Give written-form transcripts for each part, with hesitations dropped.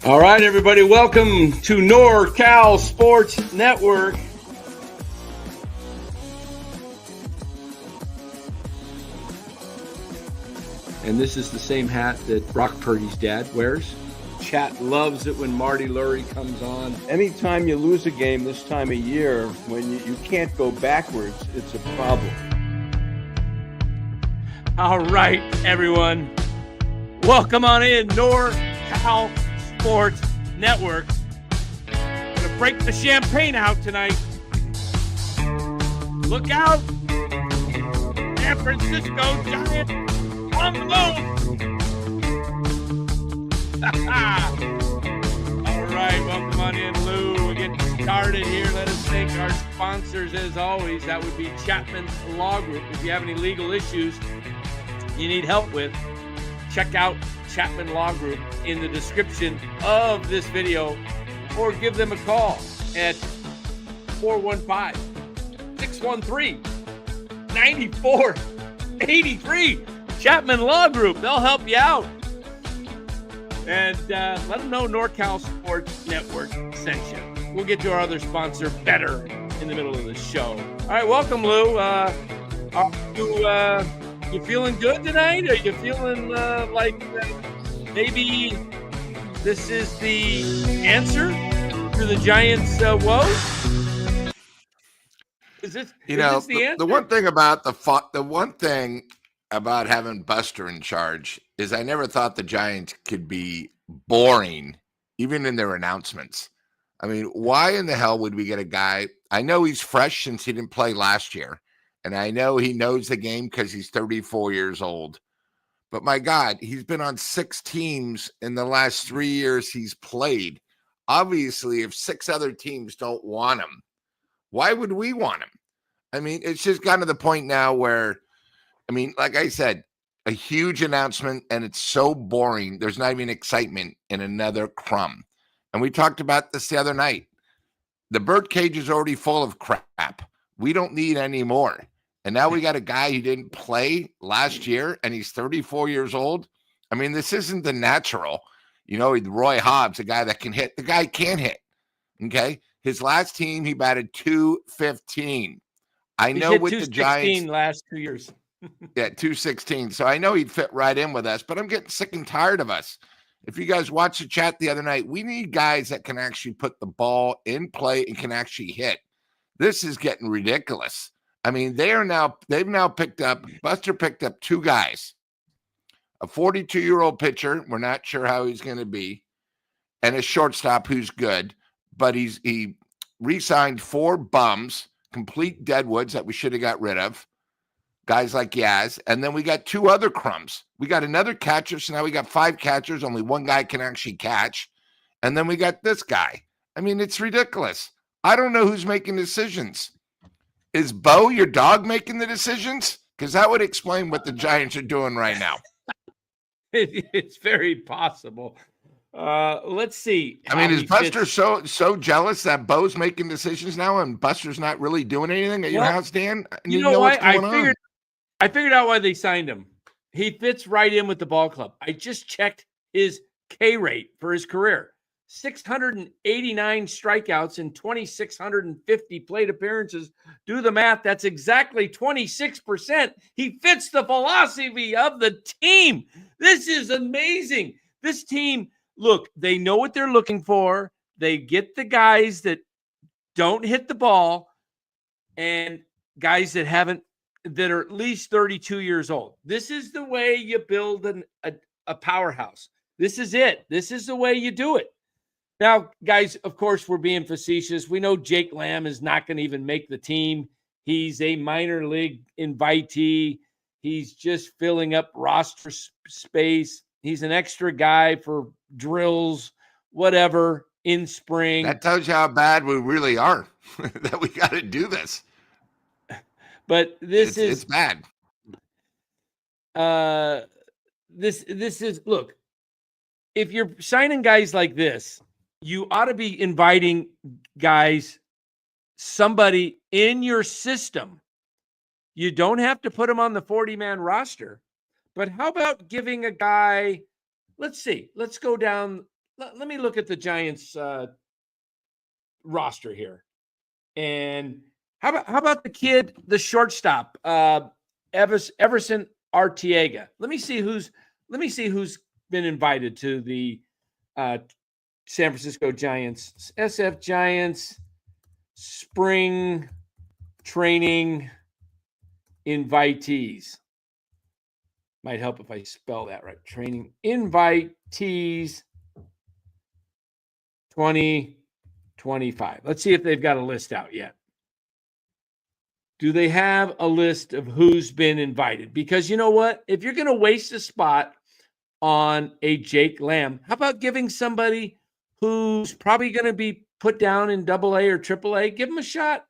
All right, everybody, welcome to NorCal Sports Network. And this is the same hat that Brock Purdy's dad wears. Chat loves it when Marty Lurie comes on. Anytime you lose a game this time of year, when you can't go backwards, it's a problem. All right, everyone. Welcome on in, NorCal Sports Network. Gonna break the champagne out tonight. Look out! San Francisco Giants on the move! All right, welcome on in, Lou. We're getting started here. Let us thank our sponsors as always. That would be Chapman Law Group. If you have any legal issues you need help with, check out Chapman Law Group in the description of this video, or give them a call at 415-613-9483. Chapman Law Group, they'll help you out. And let them know NorCal Sports Network sent you. We'll get to our other sponsor better in the middle of the show. All right, welcome, Lou. Are you feeling good tonight? Are you feeling like maybe this is the answer to the Giants' woes? Is this the answer? The one thing about having Buster in charge is I never thought the Giants could be boring, even in their announcements. I mean, why in the hell would we get a guy? I know he's fresh since he didn't play last year. And I know he knows the game because he's 34 years old. But my God, he's been on 6 teams in the last 3 years he's played. Obviously, if 6 other teams don't want him, why would we want him? I mean, it's just gotten to the point now where, I mean, like I said, a huge announcement, and it's so boring. There's not even excitement in another crumb. And we talked about this the other night. The birdcage is already full of crap. We don't need any more. And now we got a guy who didn't play last year, and he's 34 years old. I mean, this isn't the natural. You know, Roy Hobbs, a guy that can hit. The guy can't hit, okay? His last team, he batted .215. I know with the Giants. Last 2 years. Yeah, .216. So I know he'd fit right in with us, but I'm getting sick and tired of us. If you guys watched the chat the other night, we need guys that can actually put the ball in play and can actually hit. This is getting ridiculous. I mean, they've now picked up, Buster picked up 2 guys, a 42-year-old pitcher, we're not sure how he's going to be, and a shortstop who's good, but he re-signed 4 bums, complete deadwoods that we should have got rid of, guys like Yaz, and then we got 2 other crumbs. We got another catcher, so now we got 5 catchers, only 1 guy can actually catch, and then we got this guy. I mean, it's ridiculous. I don't know who's making decisions. Is Bo, your dog, making the decisions? Because that would explain what the Giants are doing right now. It's very possible. Let's see. I mean, is Buster so jealous that Bo's making decisions now and Buster's not really doing anything at your house, Dan? You know why? I figured out why they signed him. He fits right in with the ball club. I just checked his K rate for his career. 689 strikeouts and 2,650 plate appearances. Do the math. That's exactly 26%. He fits the philosophy of the team. This is amazing. This team, look, they know what they're looking for. They get the guys that don't hit the ball and guys that are at least 32 years old. This is the way you build a powerhouse. This is it. This is the way you do it. Now, guys, of course, we're being facetious. We know Jake Lamb is not going to even make the team. He's a minor league invitee. He's just filling up roster space. He's an extra guy for drills, whatever, in spring. That tells you how bad we really are, that we got to do this. But it's bad. This is, look, if you're signing guys like this, you ought to be inviting guys, somebody in your system. You don't have to put them on the 40-man roster, but how about giving a guy, let's see, let's go down let me look at the Giants roster here. And how about the kid, the shortstop, Everson Arteaga? Let me see who's been invited to the San Francisco Giants, SF Giants spring training invitees. Might help if I spell that right. Training invitees 2025. Let's see if they've got a list out yet. Do they have a list of who's been invited? Because you know what? If you're going to waste a spot on a Jake Lamb, how about giving somebody who's probably going to be put down in AA or AAA, give him a shot?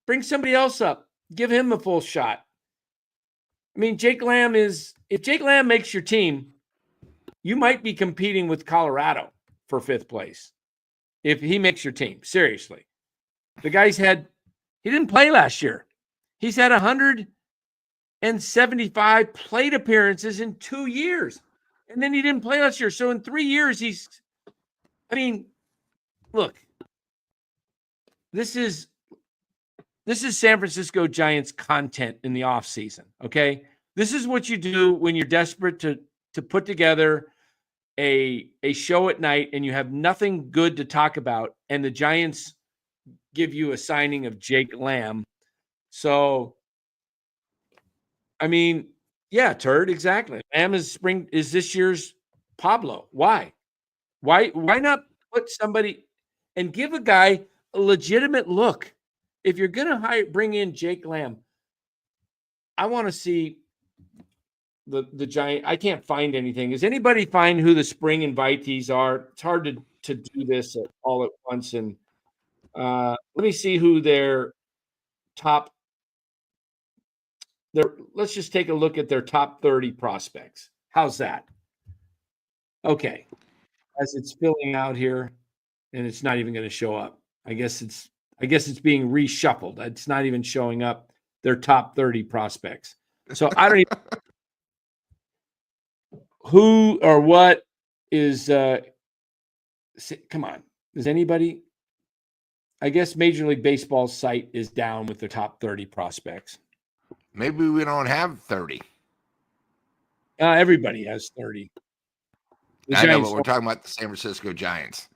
Bring somebody else up. Give him a full shot. I mean, if Jake Lamb makes your team, you might be competing with Colorado for 5th place. If he makes your team, seriously. The guy's he didn't play last year. He's had 175 plate appearances in 2 years. And then he didn't play last year. So in 3 years, look, this is San Francisco Giants content in the offseason, okay? This is what you do when you're desperate to put together a show at night and you have nothing good to talk about, and the Giants give you a signing of Jake Lamb. So, yeah, Turd, exactly. Lamb is this year's Pablo. Why not put somebody and give a guy a legitimate look? If you're going to bring in Jake Lamb, I want to see the Giant. I can't find anything. Does anybody find who the spring invitees are? It's hard to do this all at once. And let me see who their top. Let's just take a look at their top 30 prospects. How's that? Okay. As it's filling out here, and it's not even going to show up. I guess it's being reshuffled. It's not even showing up their top 30 prospects. So I don't even who or what is come on. Is anybody? I guess Major League Baseball's site is down with the top 30 prospects. Maybe we don't have 30. Everybody has 30. I know, but we're talking about the San Francisco Giants.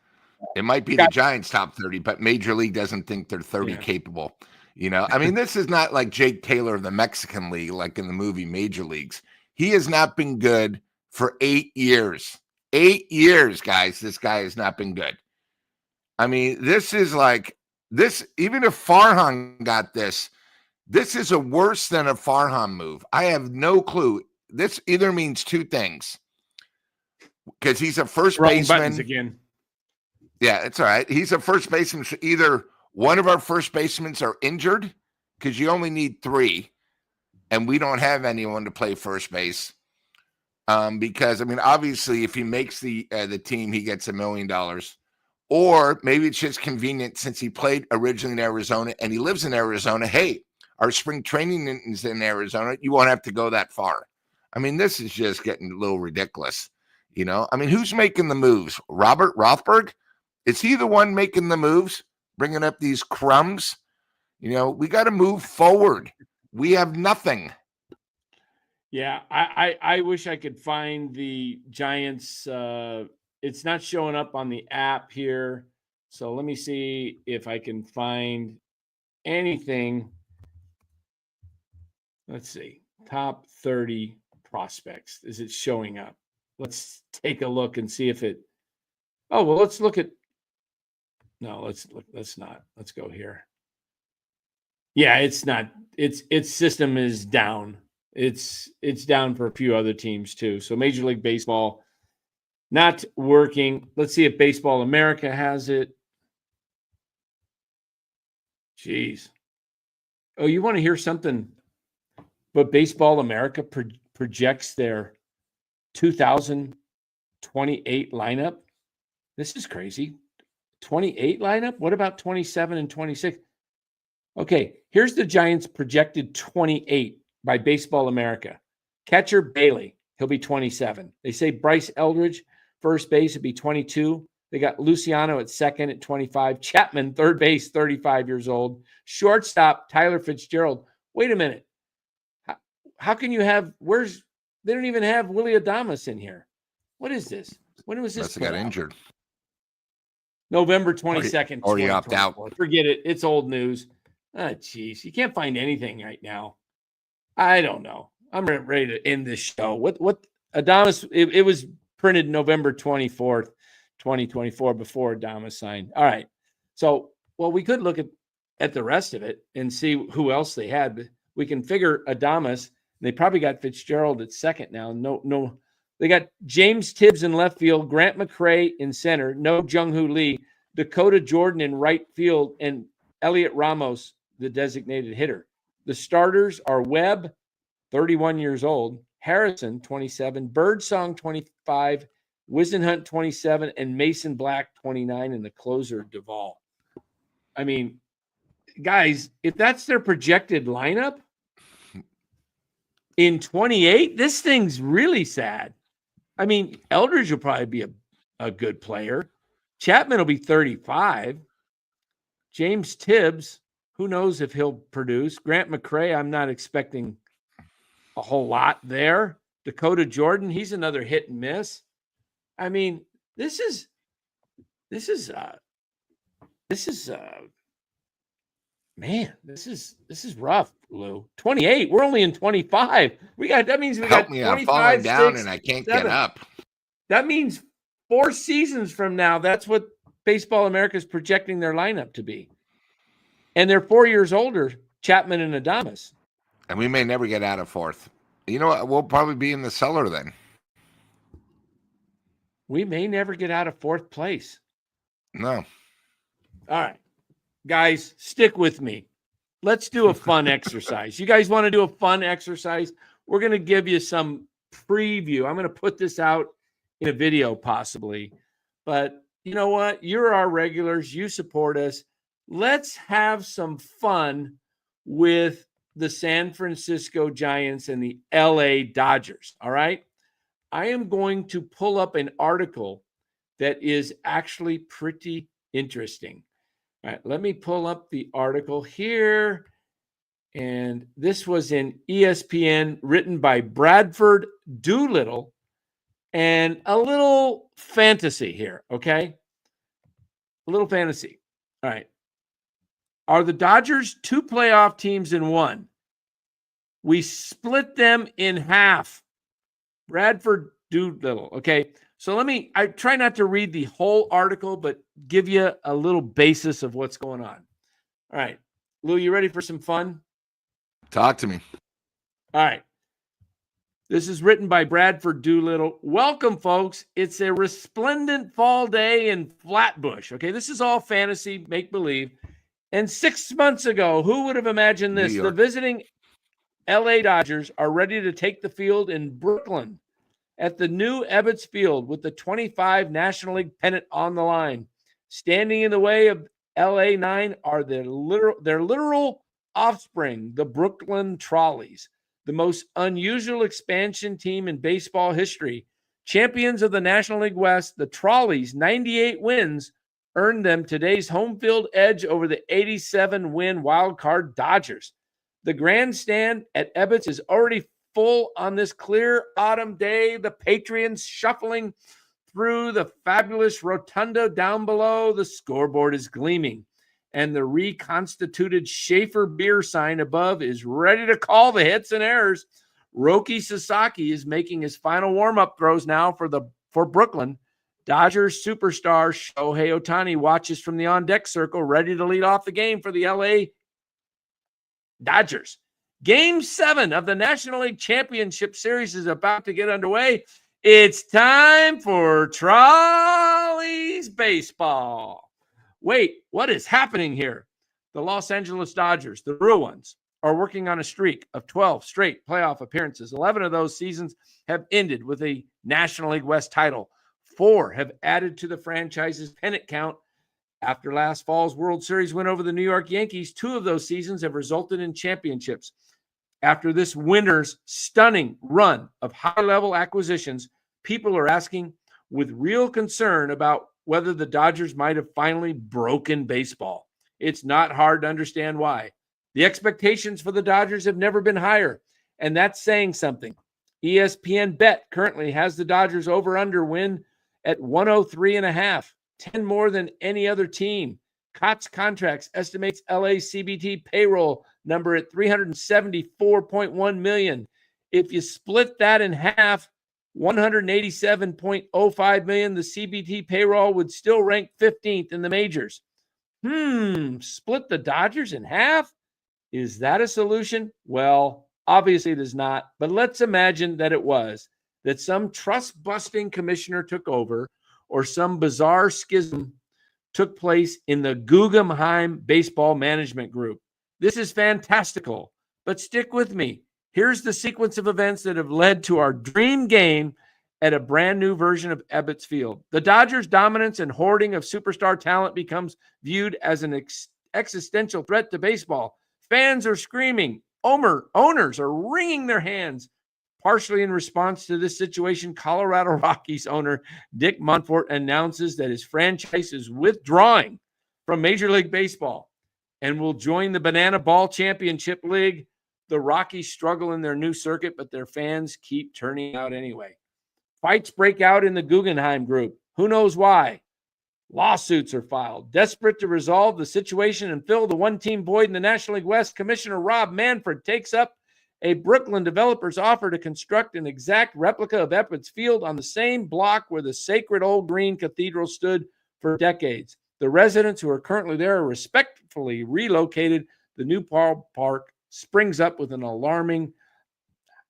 It might be the Giants' top 30, but Major League doesn't think they're 30 capable. This is not like Jake Taylor of the Mexican League, like in the movie Major Leagues. He has not been good for 8 years. 8 years, guys. This guy has not been good. This is like this. Even if Farhan got this is a worse than a Farhan move. I have no clue. This either means two things. Because he's a first baseman. Again. Yeah, it's all right. He's a first baseman. So either one of our first basemen are injured, because you only need 3, and we don't have anyone to play first base. Because obviously, if he makes the team, he gets $1 million. Or maybe it's just convenient since he played originally in Arizona and he lives in Arizona. Hey, our spring training is in Arizona. You won't have to go that far. This is just getting a little ridiculous. Who's making the moves? Robert Rothberg? Is he the one making the moves, bringing up these crumbs? We got to move forward. We have nothing. Yeah, I wish I could find the Giants. It's not showing up on the app here. So let me see if I can find anything. Let's see. Top 30 prospects. Is it showing up? Let's take a look and see if it. Oh, well, let's look at. No, let's look. Let's not. Let's go here. Yeah, it's not. Its system is down. It's down for a few other teams too. So Major League Baseball not working. Let's see if Baseball America has it. Jeez. Oh, you want to hear something? But Baseball America projects their 2028 lineup. This is crazy. 28 lineup? What about 27 and 26? Okay, here's the Giants' projected 28 by Baseball America. Catcher Bailey, he'll be 27. They say Bryce Eldridge first base would be 22. They got Luciano at second at 25. Chapman, third base, 35 years old. Shortstop, Tyler Fitzgerald. Wait a minute. How can you have, they don't even have Willie Adames in here. What is this? When was this? Must have got injured. November 22nd. Or he opted out. Forget it. It's old news. Ah, geez. You can't find anything right now. I don't know. I'm ready to end this show. What Adames, it was printed November 24th, 2024, before Adames signed. All right. So, well, we could look at the rest of it and see who else they had. But we can figure Adames. They probably got Fitzgerald at second now. No. They got James Tibbs in left field, Grant McCray in center, no Jung-Hoo Lee, Dakota Jordan in right field, and Elliot Ramos, the designated hitter. The starters are Webb, 31 years old, Harrison, 27, Birdsong, 25, Wisenhunt, 27, and Mason Black, 29, and the closer, Duvall. I mean, guys, if that's their projected lineup in 28, this thing's really sad. I mean, Eldridge will probably be a good player. Chapman will be 35. James Tibbs, who knows if he'll produce. Grant McCray, I'm not expecting a whole lot there. Dakota Jordan, he's another hit and miss. I mean, this is rough, Lou. 28. We're only in 25. That means we got 25. I'm falling down 6, and I can't 7. get up. That means 4 seasons from now, that's what Baseball America is projecting their lineup to be. And they're 4 years older, Chapman and Adames. And we may never get out of fourth. You know what? We'll probably be in the cellar then. We may never get out of fourth place. No. All right. Guys, stick with me. Let's do a fun exercise. You guys want to do a fun exercise? We're going to give you some preview. I'm going to put this out in a video possibly. But you know what? You're our regulars. You support us. Let's have some fun with the San Francisco Giants and the LA Dodgers. All right? I am going to pull up an article that is actually pretty interesting. All right, let me pull up the article here. And this was in ESPN, written by Bradford Doolittle, and a little fantasy here, okay? A little fantasy. All right. Are the Dodgers 2 playoff teams in one? We split them in half. Bradford Doolittle, okay? So I try not to read the whole article, but give you a little basis of what's going on. All right. Lou, you ready for some fun? Talk to me. All right. This is written by Bradford Doolittle. Welcome, folks. It's a resplendent fall day in Flatbush. Okay, this is all fantasy, make-believe. And 6 months ago, who would have imagined this? The visiting LA Dodgers are ready to take the field in Brooklyn at the new Ebbets Field with the 25 National League pennant on the line. Standing in the way of LA 9 are their literal offspring, the Brooklyn Trolleys, the most unusual expansion team in baseball history. Champions of the National League West, the Trolleys' 98 wins earned them today's home field edge over the 87-win wildcard Dodgers. The grandstand at Ebbets is already full on this clear autumn day. The Patriots shuffling through the fabulous rotunda down below. The scoreboard is gleaming, and the reconstituted Schaefer beer sign above is ready to call the hits and errors. Roki Sasaki is making his final warm-up throws now for Brooklyn. Dodgers superstar Shohei Ohtani watches from the on-deck circle, ready to lead off the game for the LA Dodgers. Game 7 of the National League Championship Series is about to get underway. It's time for Trolleys baseball. Wait, what is happening here? The Los Angeles Dodgers, the real ones, are working on a streak of 12 straight playoff appearances. 11 of those seasons have ended with a National League West title. 4 have added to the franchise's pennant count. After last fall's World Series win over the New York Yankees, 2 of those seasons have resulted in championships. After this winter's stunning run of high-level acquisitions, people are asking, with real concern about whether the Dodgers might have finally broken baseball. It's not hard to understand why. The expectations for the Dodgers have never been higher, and that's saying something. ESPN Bet currently has the Dodgers over-under win at 103.5, 10 more than any other team. Cots Contracts estimates LA CBT payroll number at $374.1 million. If you split that in half, $187.05 million, the CBT payroll would still rank 15th in the majors. Split the Dodgers in half? Is that a solution? Well, obviously it is not, but let's imagine that it was, that some trust-busting commissioner took over or some bizarre schism took place in the Guggenheim Baseball Management Group. This is fantastical, but stick with me. Here's the sequence of events that have led to our dream game at a brand new version of Ebbets Field. The Dodgers' dominance and hoarding of superstar talent becomes viewed as an existential threat to baseball. Fans are screaming. Owners are wringing their hands. Partially in response to this situation, Colorado Rockies owner Dick Monfort announces that his franchise is withdrawing from Major League Baseball and will join the Banana Ball Championship League. The Rockies struggle in their new circuit, but their fans keep turning out anyway. Fights break out in the Guggenheim Group. Who knows why? Lawsuits are filed. Desperate to resolve the situation and fill the one-team void in the National League West, Commissioner Rob Manfred takes up a Brooklyn developer's offer to construct an exact replica of Ebbets Field on the same block where the sacred old green cathedral stood for decades. The residents who are currently there are respectfully relocated. The new ballpark springs up with an alarming,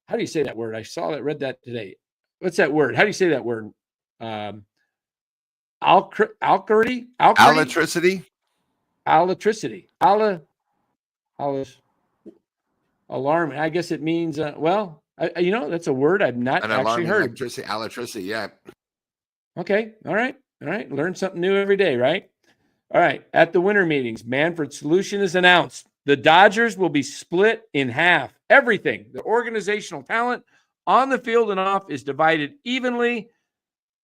how do you say that word? I read that today. What's that word? How do you say that word? Alatricity? Alarming. I guess it means, that's a word I've not actually heard. Alatricity, yeah. Okay. All right. Learn something new every day, right? All right. At the winter meetings, Manfred's solution is announced. The Dodgers will be split in half. Everything, the organizational talent on the field and off, is divided evenly.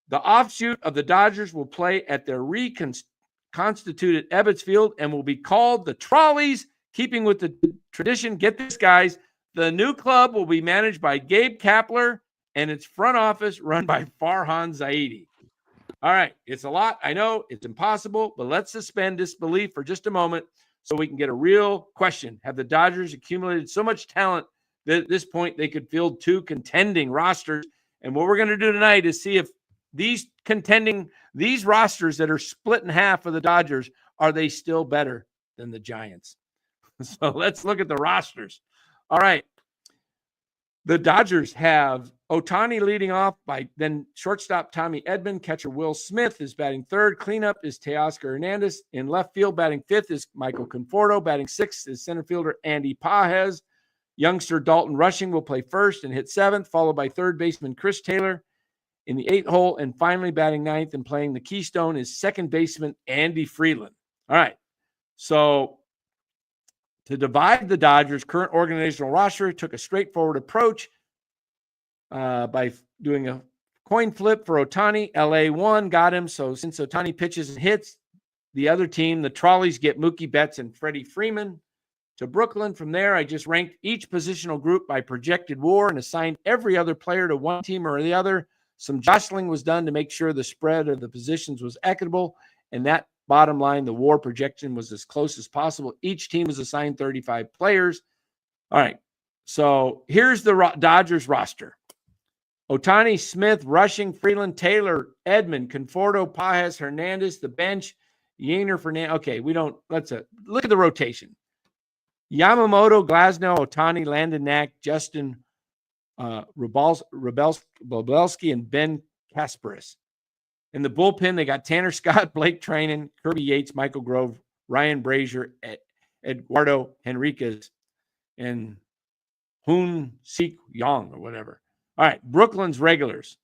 The offshoot of the Dodgers will play at their reconstituted Ebbets Field and will be called the Trolleys, keeping with the tradition. Get this, guys. The new club will be managed by Gabe Kapler and its front office run by Farhan Zaidi. All right. It's a lot. I know it's impossible, but let's suspend disbelief for just a moment so we can get a real question. Have the Dodgers accumulated so much talent that at this point they could field two contending rosters? And what we're going to do tonight is see if these rosters that are split in half for the Dodgers, are they still better than the Giants? So let's look at the rosters. All right. The Dodgers have Ohtani leading off, by then shortstop Tommy Edman. Catcher Will Smith is batting third. Cleanup is Teoscar Hernandez. In left field, batting fifth is Michael Conforto. Batting sixth is center fielder Andy Pages. Youngster Dalton Rushing will play first and hit seventh, followed by third baseman Chris Taylor in the eighth hole. And finally, batting ninth and playing the keystone is second baseman Andy Freeland. All right. So to divide the Dodgers' current organizational roster, took a straightforward approach by doing a coin flip for Ohtani. LA won, got him. So since Ohtani pitches and hits, the other team, the Trolleys, get Mookie Betts and Freddie Freeman. To Brooklyn, from there, I just ranked each positional group by projected WAR and assigned every other player to one team or the other. Some jostling was done to make sure the spread of the positions was equitable, and that bottom line, the WAR projection was as close as possible. Each team was assigned 35 players. All right, so here's the Dodgers roster. Ohtani, Smith, Rushing, Freeland, Taylor, Edman, Conforto, Pages, Hernandez. The bench, Yainer, Fernandez. Okay, let's look at the rotation. Yamamoto, Glasnow, Ohtani, Landon Knack, Justin Robelski, and Ben Kasparis. In the bullpen, they got Tanner Scott, Blake Trinan, Kirby Yates, Michael Grove, Ryan Brazier, Eduardo Henriquez, and Hoon Sik Young or whatever. All right, Brooklyn's regulars.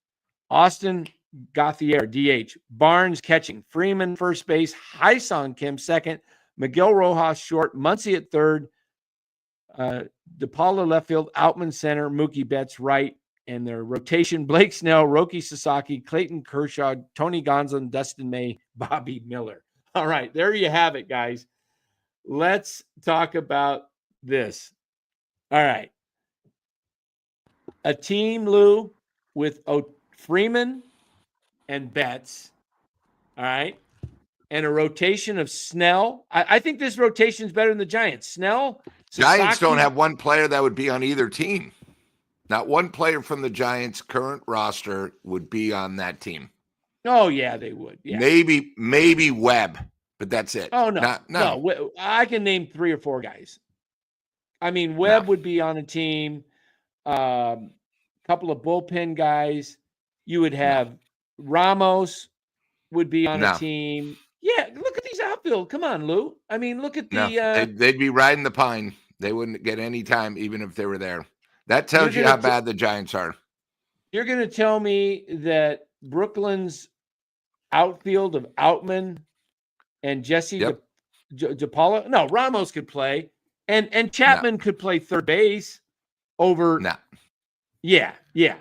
Austin Gauthier, DH. Barnes catching. Freeman, first base. Hyson Kim, second. Miguel Rojas, short. Muncy at third. DePaula, left field. Outman, center. Mookie Betts, right. And their rotation: Blake Snell, Roki Sasaki, Clayton Kershaw, Tony Gonsolin, Dustin May, Bobby Miller. All right, there you have it, guys. Let's talk about this. All right. A team, Lou, with Freeman and Betts. All right. And a rotation of Snell. I think this rotation is better than the Giants. Snell, Giants Sasaki. don't have one player that would be on either team. Not one player from the Giants' current roster would be on that team. Oh, yeah, they would. Yeah. Maybe Webb, but that's it. Oh, no. No. No, I can name 3 or 4 guys. I mean, Webb would be on a team. Couple of bullpen guys. You would have Ramos would be on a team. Yeah, look at these outfield. Come on, Lou. I mean, look at the they'd be riding the pine. They wouldn't get any time even if they were there. That tells you how bad the Giants are. You're going to tell me that Brooklyn's outfield of Outman and Jesse DePaula? No, Ramos could play. And Chapman could play third base over. No. Yeah. No.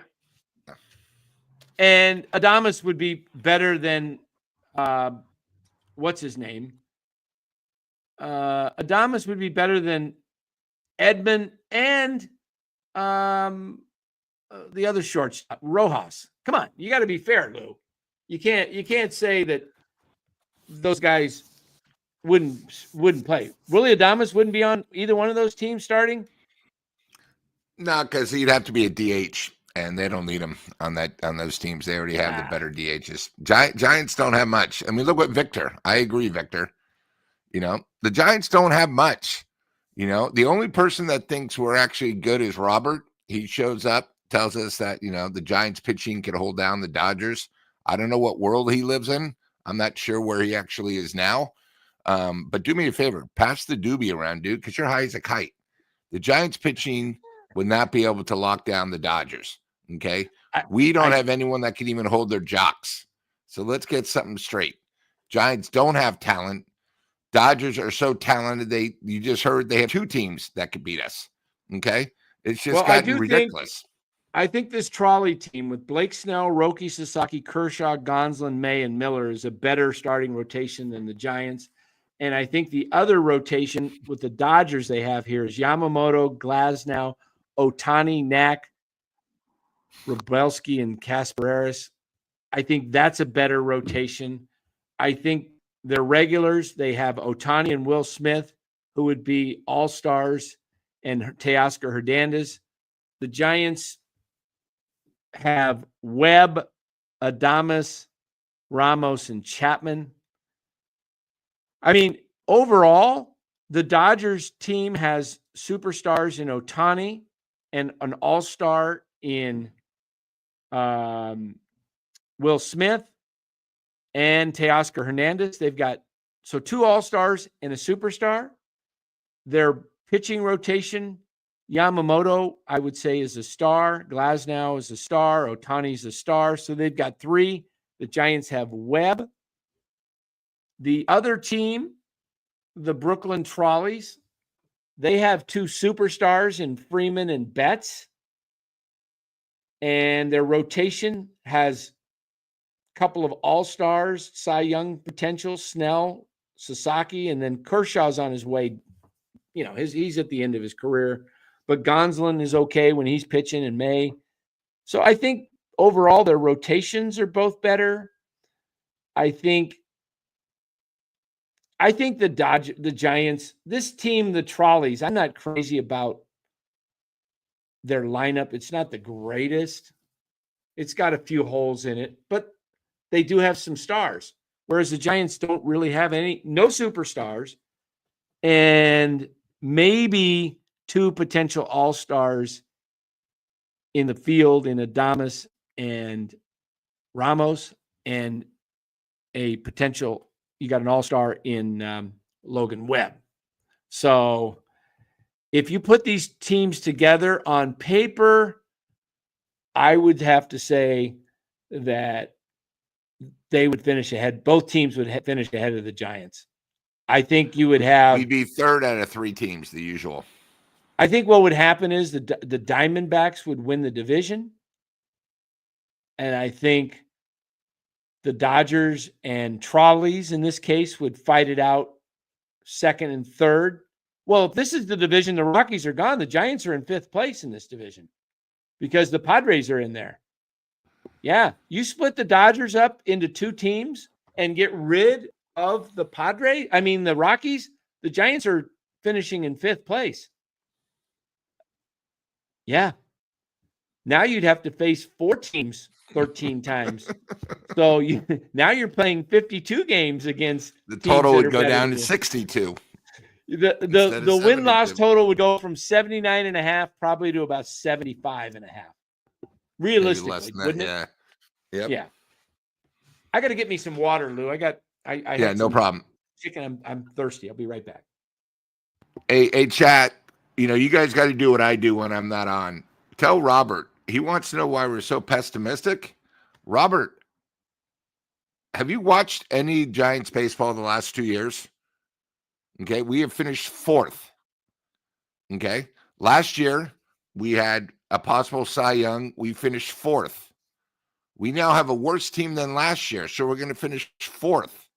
And Adames would be better than what's his name? Adames would be better than Edman and the other shortstop, Rojas. Come on, you got to be fair, Lou. You can't say that those guys wouldn't play. Willie Adames wouldn't be on either one of those teams starting. No, because he'd have to be a DH, and they don't need him on those teams. They already have the better DHs. Giants don't have much. I mean, look what Victor. I agree, Victor. The Giants don't have much. The only person that thinks we're actually good is Robert. He shows up, tells us that, the Giants pitching can hold down the Dodgers. I don't know what world he lives in. I'm not sure where he actually is now. But do me a favor, pass the doobie around, dude, because you're high as a kite. The Giants pitching would not be able to lock down the Dodgers. Okay. We don't have anyone that can even hold their jocks. So let's get something straight. Giants don't have talent. Dodgers are so talented. You just heard they have 2 teams that could beat us. Okay. It's just gotten ridiculous. I think this trolley team with Blake Snell, Roki Sasaki, Kershaw, Gonsolin, May, and Miller is a better starting rotation than the Giants. And I think the other rotation with the Dodgers they have here is Yamamoto, Glasnow, Otani, Knack, Robelski, and Kaspareris. I think that's a better rotation. I think their regulars, they have Otani and Will Smith, who would be all-stars, and Teoscar Hernandez. The Giants have Webb, Adames, Ramos, and Chapman. I mean, overall, the Dodgers team has superstars in Otani and an all-star in Will Smith and Teoscar Hernandez. They've got 2 all-stars and a superstar. Their pitching rotation, Yamamoto, I would say, is a star. Glasnow is a star. Otani's a star. So they've got 3. The Giants have Webb. The other team, the Brooklyn Trolleys, they have 2 superstars in Freeman and Betts. And their rotation has a couple of all-stars, Cy Young potential, Snell, Sasaki, and then Kershaw's on his way. He's at the end of his career. But Gonsolin is okay when he's pitching in May. So I think overall their rotations are both better. I think the Giants, this team, the Trolleys, I'm not crazy about their lineup. It's not the greatest. It's got a few holes in it, but they do have some stars. Whereas the Giants don't really have no superstars, and maybe 2 potential all-stars in the field in Adames and Ramos, and a potential, you got an all-star in Logan Webb. So if you put these teams together on paper, I would have to say that they would finish ahead. Both teams would finish ahead of the Giants. I think you would have. We'd be 3rd out of 3 teams, the usual. I think what would happen is the Diamondbacks would win the division. And I think the Dodgers and Trolleys in this case would fight it out second and third. Well, if this is the division, the Rockies are gone. The Giants are in fifth place in this division because the Padres are in there. Yeah, you split the Dodgers up into two teams and get rid of the the Rockies. The Giants are finishing in fifth place. Yeah. Now you'd have to face four teams 13 times. So now you're playing 52 games against the total would go down to 62. The win-loss total would go from 79.5 probably to about 75.5. Realistically, wouldn't it? Yeah. Yeah. I got to get me some water, Lou. I no problem. Chicken. I'm thirsty. I'll be right back. Hey, chat. You guys got to do what I do when I'm not on. Tell Robert. He wants to know why we're so pessimistic. Robert, have you watched any Giants baseball the last 2 years? Okay, we have finished fourth. Okay, last year we had a possible Cy Young. We finished fourth. We now have a worse team than last year, so we're going to finish fourth.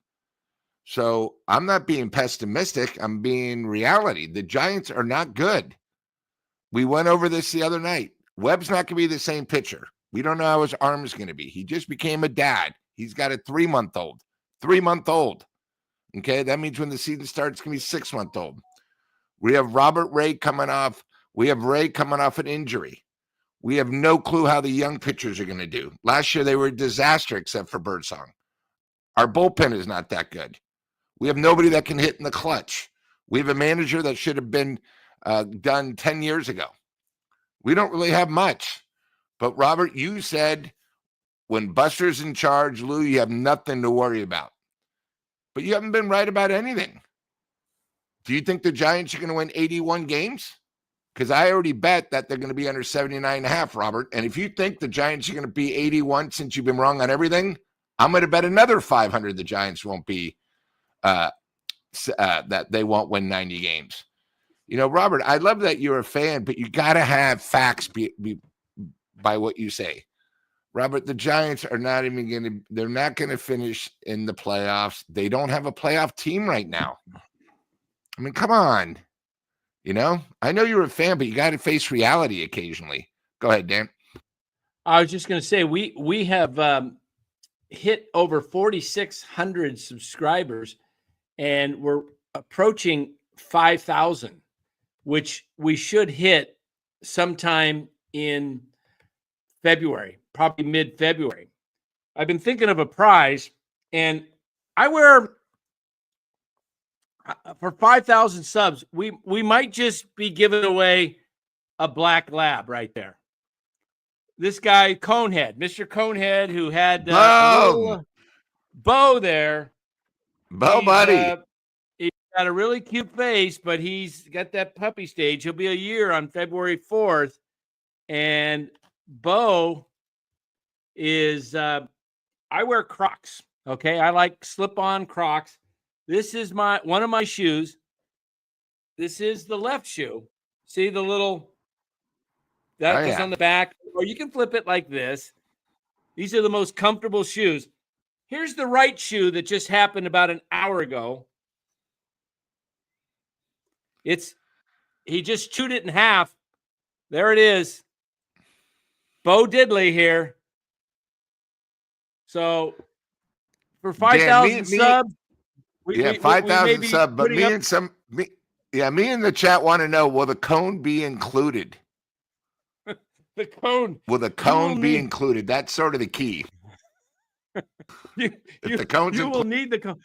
So I'm not being pessimistic. I'm being reality. The Giants are not good. We went over this the other night. Webb's not going to be the same pitcher. We don't know how his arm is going to be. He just became a dad. He's got a 3-month-old. 3-month-old. Okay, that means when the season starts, it's going to be 6-month-old. We have Robert Ray coming off. We have Ray coming off an injury. We have no clue how the young pitchers are going to do. Last year, they were a disaster except for Birdsong. Our bullpen is not that good. We have nobody that can hit in the clutch. We have a manager that should have been done 10 years ago. We don't really have much. But, Robert, you said when Buster's in charge, Lou, you have nothing to worry about. But you haven't been right about anything. Do you think the Giants are going to win 81 games? Because I already bet that they're going to be under 79.5, Robert. And if you think the Giants are going to be 81 since you've been wrong on everything, I'm going to bet another 500 the Giants won't be that they won't win 90 games. Robert, I love that you're a fan, but you got to have facts by what you say. Robert, the Giants are not even going to, they're not going to finish in the playoffs. They don't have a playoff team right now. I mean, come on. I know you're a fan, but you got to face reality occasionally. Go ahead, Dan. I was just going to say, we have hit over 4,600 subscribers, and we're approaching 5,000, which we should hit sometime in February, probably mid-February. I've been thinking of a prize, and I wear for 5,000 subs, we might just be giving away a black lab right there. This guy, Conehead, Mr. Conehead, who had Bo there. Bo, buddy. He's got a really cute face, but he's got that puppy stage. He'll be a year on February 4th. And Bo is, I wear Crocs. Okay. I like slip-on Crocs. This is one of my shoes. This is the left shoe. See the little, that is on the back, or you can flip it like this. These are the most comfortable shoes. Here's the right shoe that just happened about an hour ago. He just chewed it in half. There it is. Bo Diddley here. So for 5,000 subs, 5,000 subs. But me and the chat want to know: will the cone be included? The cone. Will the cone be included? That's sort of the key. The cone's you will need the cone.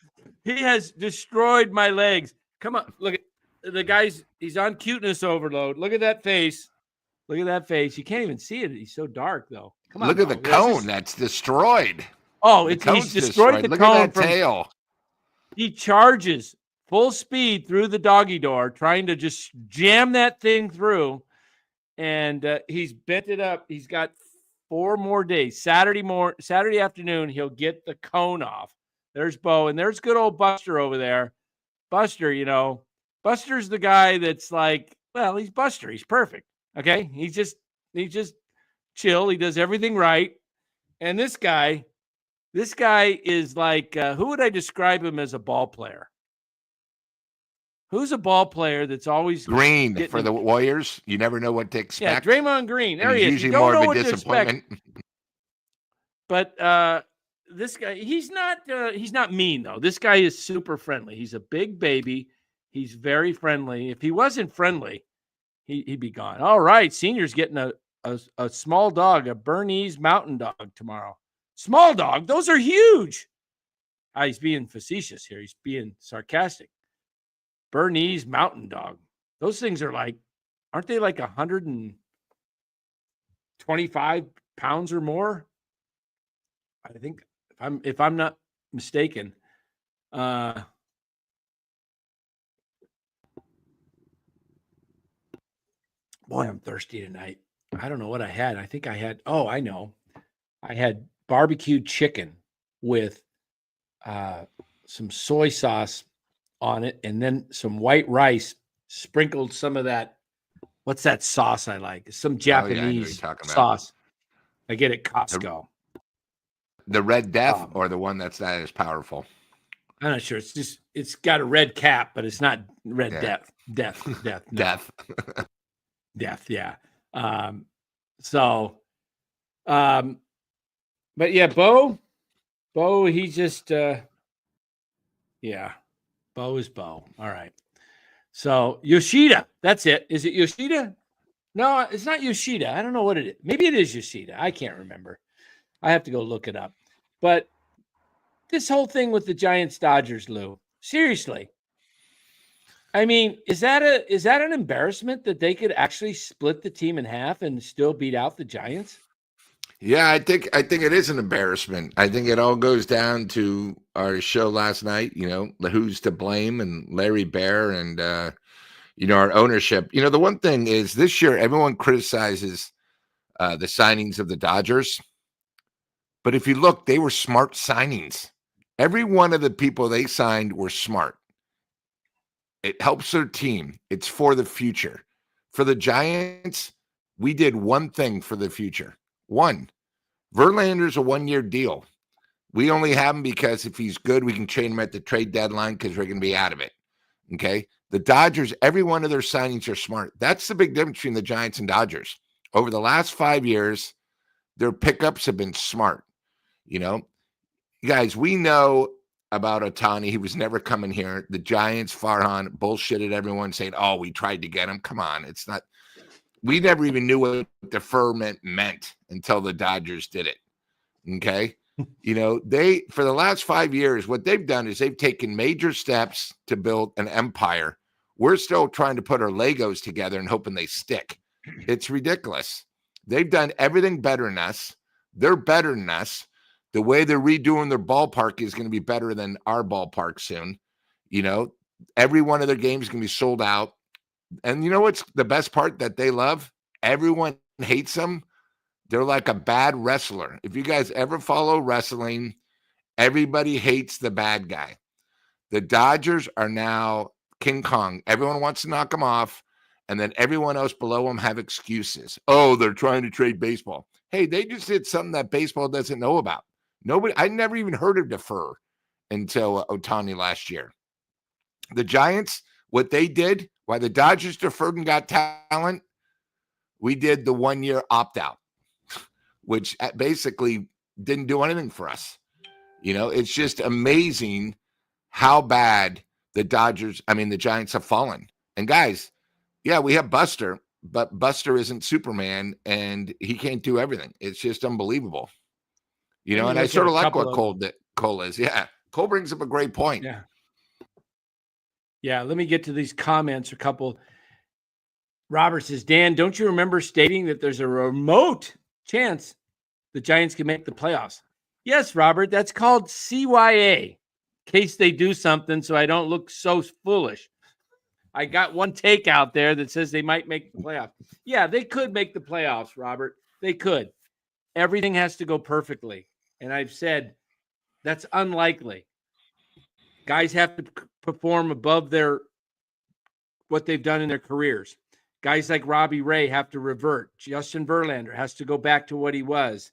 He has destroyed my legs. Come on, look at the guy's. He's on cuteness overload. Look at that face. Look at that face. You can't even see it. He's so dark, though. Come on. Look at the cone. That's destroyed. Oh, he's destroyed the Look cone. At that tail. He charges full speed through the doggy door, trying to just jam that thing through. And he's bent it up. He's got 4 more days. Saturday afternoon, he'll get the cone off. There's Bo, and there's good old Buster over there. Buster, Buster's the guy that's like, well, he's Buster. He's perfect. Okay, he's just chill. He does everything right. And this guy is like, who would I describe him as a ball player? Who's a ball player that's always Green for the Warriors? You never know what to expect. Yeah, Draymond Green. There and he he's is. You usually don't more know of a what to disappointment. expect. But this guy, he's not mean though. This guy is super friendly. He's a big baby. He's very friendly. If he wasn't friendly, he'd be gone. All right, Senior's getting a small dog, a Bernese Mountain Dog tomorrow. Small dog. Those are huge. He's being facetious here. He's being sarcastic. Bernese Mountain Dog. Those things are like, aren't they like 125 pounds or more? I think if I'm not mistaken. Boy, I'm thirsty tonight. I don't know what I had. I think I had, I know. I had barbecued chicken with some soy sauce on it, and then some white rice, sprinkled some of that. What's that sauce I like? Some Japanese sauce. I get at Costco. The Red Death or the one that's not as powerful? I'm not sure. It's got a red cap, but it's not Red Death. Death. No. Death. Death. Yeah. But yeah, Bo, he just, Bo is Bo. All right. So Yoshida, that's it. Is it Yoshida? No, it's not Yoshida. I don't know what it is. Maybe it is Yoshida. I can't remember. I have to go look it up. But this whole thing with the Giants-Dodgers, Lou, seriously. I mean, is that an embarrassment that they could actually split the team in half and still beat out the Giants? Yeah, I think it is an embarrassment. I think it all goes down to our show last night, the who's to blame and Larry Bear and our ownership. The one thing is this year everyone criticizes the signings of the Dodgers. But if you look, they were smart signings. Every one of the people they signed were smart. It helps their team. It's for the future. For the Giants, we did one thing for the future. One, Verlander's a one-year deal. We only have him because if he's good, we can trade him at the trade deadline because we're going to be out of it. Okay? The Dodgers, every one of their signings are smart. That's the big difference between the Giants and Dodgers. Over the last 5 years, their pickups have been smart. Guys, we know about Ohtani. He was never coming here. The Giants, Farhan, bullshitted everyone saying, we tried to get him. Come on. It's not. We never even knew what deferment meant until the Dodgers did it. Okay. They, for the last 5 years, what they've done is they've taken major steps to build an empire. We're still trying to put our Legos together and hoping they stick. It's ridiculous. They've done everything better than us. They're better than us. The way they're redoing their ballpark is going to be better than our ballpark soon. Every one of their games is going to be sold out. And you know what's the best part that they love? Everyone hates them. They're like a bad wrestler. If you guys ever follow wrestling, everybody hates the bad guy. The Dodgers are now King Kong. Everyone wants to knock them off. And then everyone else below them have excuses. They're trying to trade baseball. Hey, they just did something that baseball doesn't know about. I never even heard of defer until Ohtani last year. The Giants, what they did, why the Dodgers deferred and got talent, we did the 1 year opt-out, which basically didn't do anything for us. It's just amazing how bad the Giants have fallen. And guys, yeah, we have Buster, but Buster isn't Superman and he can't do everything. It's just unbelievable. And I sort of like what Cole is. Yeah. Cole brings up a great point. Yeah. Yeah. Let me get to these comments. A couple. Robert says, Dan, don't you remember stating that there's a remote chance the Giants can make the playoffs? Yes, Robert. That's called CYA. In case they do something so I don't look so foolish. I got one take out there that says they might make the playoffs. Yeah, they could make the playoffs, Robert. They could. Everything has to go perfectly. And I've said that's unlikely. Guys have to perform above what they've done in their careers. Guys like Robbie Ray have to revert. Justin Verlander has to go back to what he was.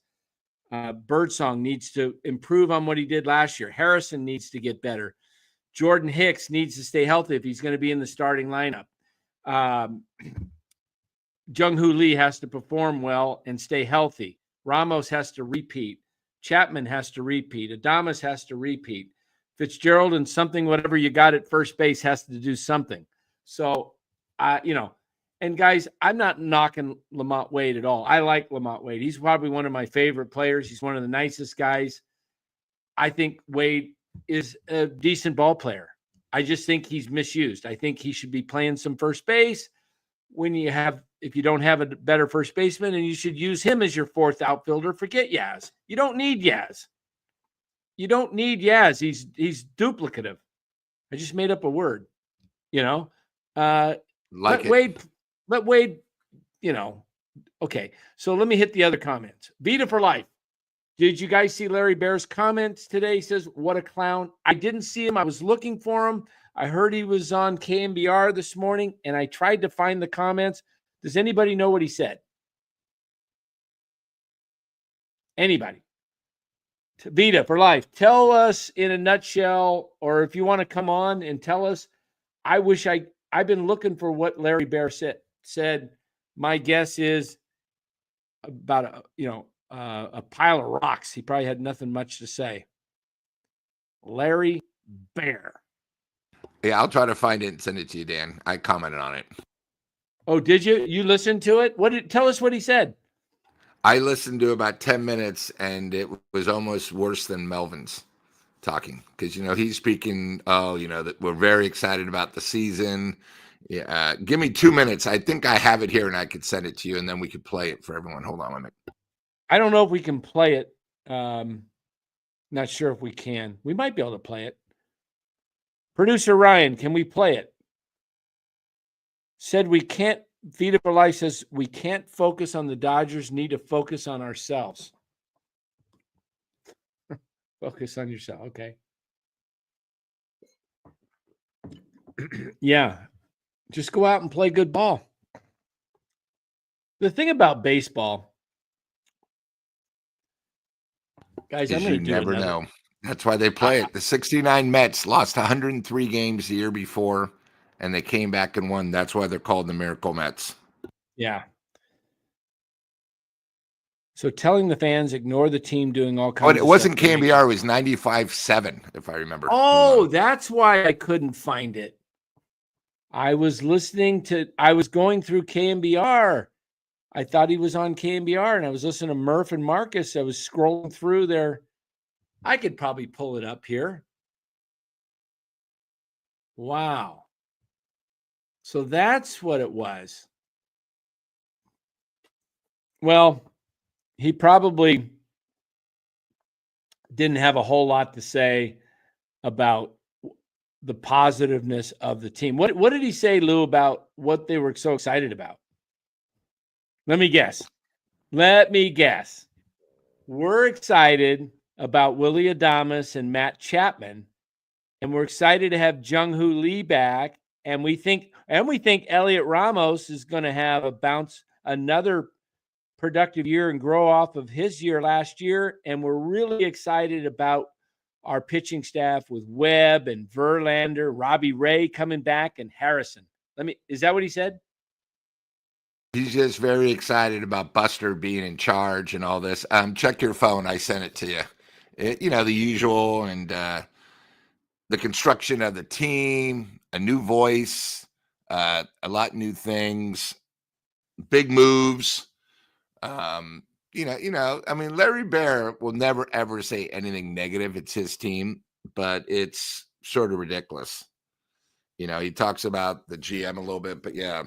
Birdsong needs to improve on what he did last year. Harrison needs to get better. Jordan Hicks needs to stay healthy if he's going to be in the starting lineup. Jung-Hoo Lee has to perform well and stay healthy. Ramos has to repeat. Chapman has to repeat. Adames has to repeat. Fitzgerald and something, whatever you got at first base, has to do something. So, and guys, I'm not knocking Lamont Wade at all. I like Lamont Wade. He's probably one of my favorite players. He's one of the nicest guys. I think Wade is a decent ball player. I just think he's misused. I think he should be playing some first base if you don't have a better first baseman, and you should use him as your fourth outfielder. Forget Yaz. You don't need Yaz. He's duplicative. I just made up a word, let Wade, okay. So let me hit the other comments. Vita for life. Did you guys see Larry Bear's comments today? He says, what a clown. I didn't see him. I was looking for him. I heard he was on KMBR this morning, and I tried to find the comments. Does anybody know what he said? Anybody? Vita for life. Tell us in a nutshell, or if you want to come on and tell us. I've been looking for what Larry Bear said. My guess is about a pile of rocks. He probably had nothing much to say. Larry Bear. Yeah, I'll try to find it and send it to you, Dan. I commented on it. Oh, did you? You listened to it? Tell us what he said. I listened to about 10 minutes, and it was almost worse than Melvin's talking because, he's speaking, that we're very excited about the season. Yeah, give me 2 minutes. I think I have it here, and I could send it to you, and then we could play it for everyone. Hold on a minute. I don't know if we can play it. Not sure if we can. We might be able to play it. Producer Ryan, can we play it? Said we can't. Vita for Life says we can't focus on the Dodgers, need to focus on ourselves. Focus on yourself. Okay. Yeah. Just go out and play good ball. The thing about baseball, guys, I'm going to do never know. That's why they play it. The 69 Mets lost 103 games the year before, and they came back and won. That's why they're called the Miracle Mets. Yeah. So telling the fans, ignore the team doing all kinds of stuff. It wasn't KMBR. It was 95.7, if I remember. Oh, that's why I couldn't find it. I was going through KMBR. I thought he was on KMBR, and I was listening to Murph and Marcus. I was scrolling through there. I could probably pull it up here. Wow. So that's what it was. Well, he probably didn't have a whole lot to say about the positiveness of the team. What did he say, Lou, about what they were so excited about? Let me guess. We're excited about Willie Adames and Matt Chapman, and we're excited to have Jung-Hoo Lee back, and we think Elliot Ramos is going to have another productive year and grow off of his year last year, and we're really excited about our pitching staff with Webb and Verlander, Robbie Ray coming back, and Harrison. Is that what he said? He's just very excited about Buster being in charge and all this. Check your phone. I sent it to you. The usual, and the construction of the team, a new voice, a lot of new things, big moves. Larry Bear will never, ever say anything negative. It's his team, but it's sort of ridiculous. He talks about the GM a little bit, but yeah.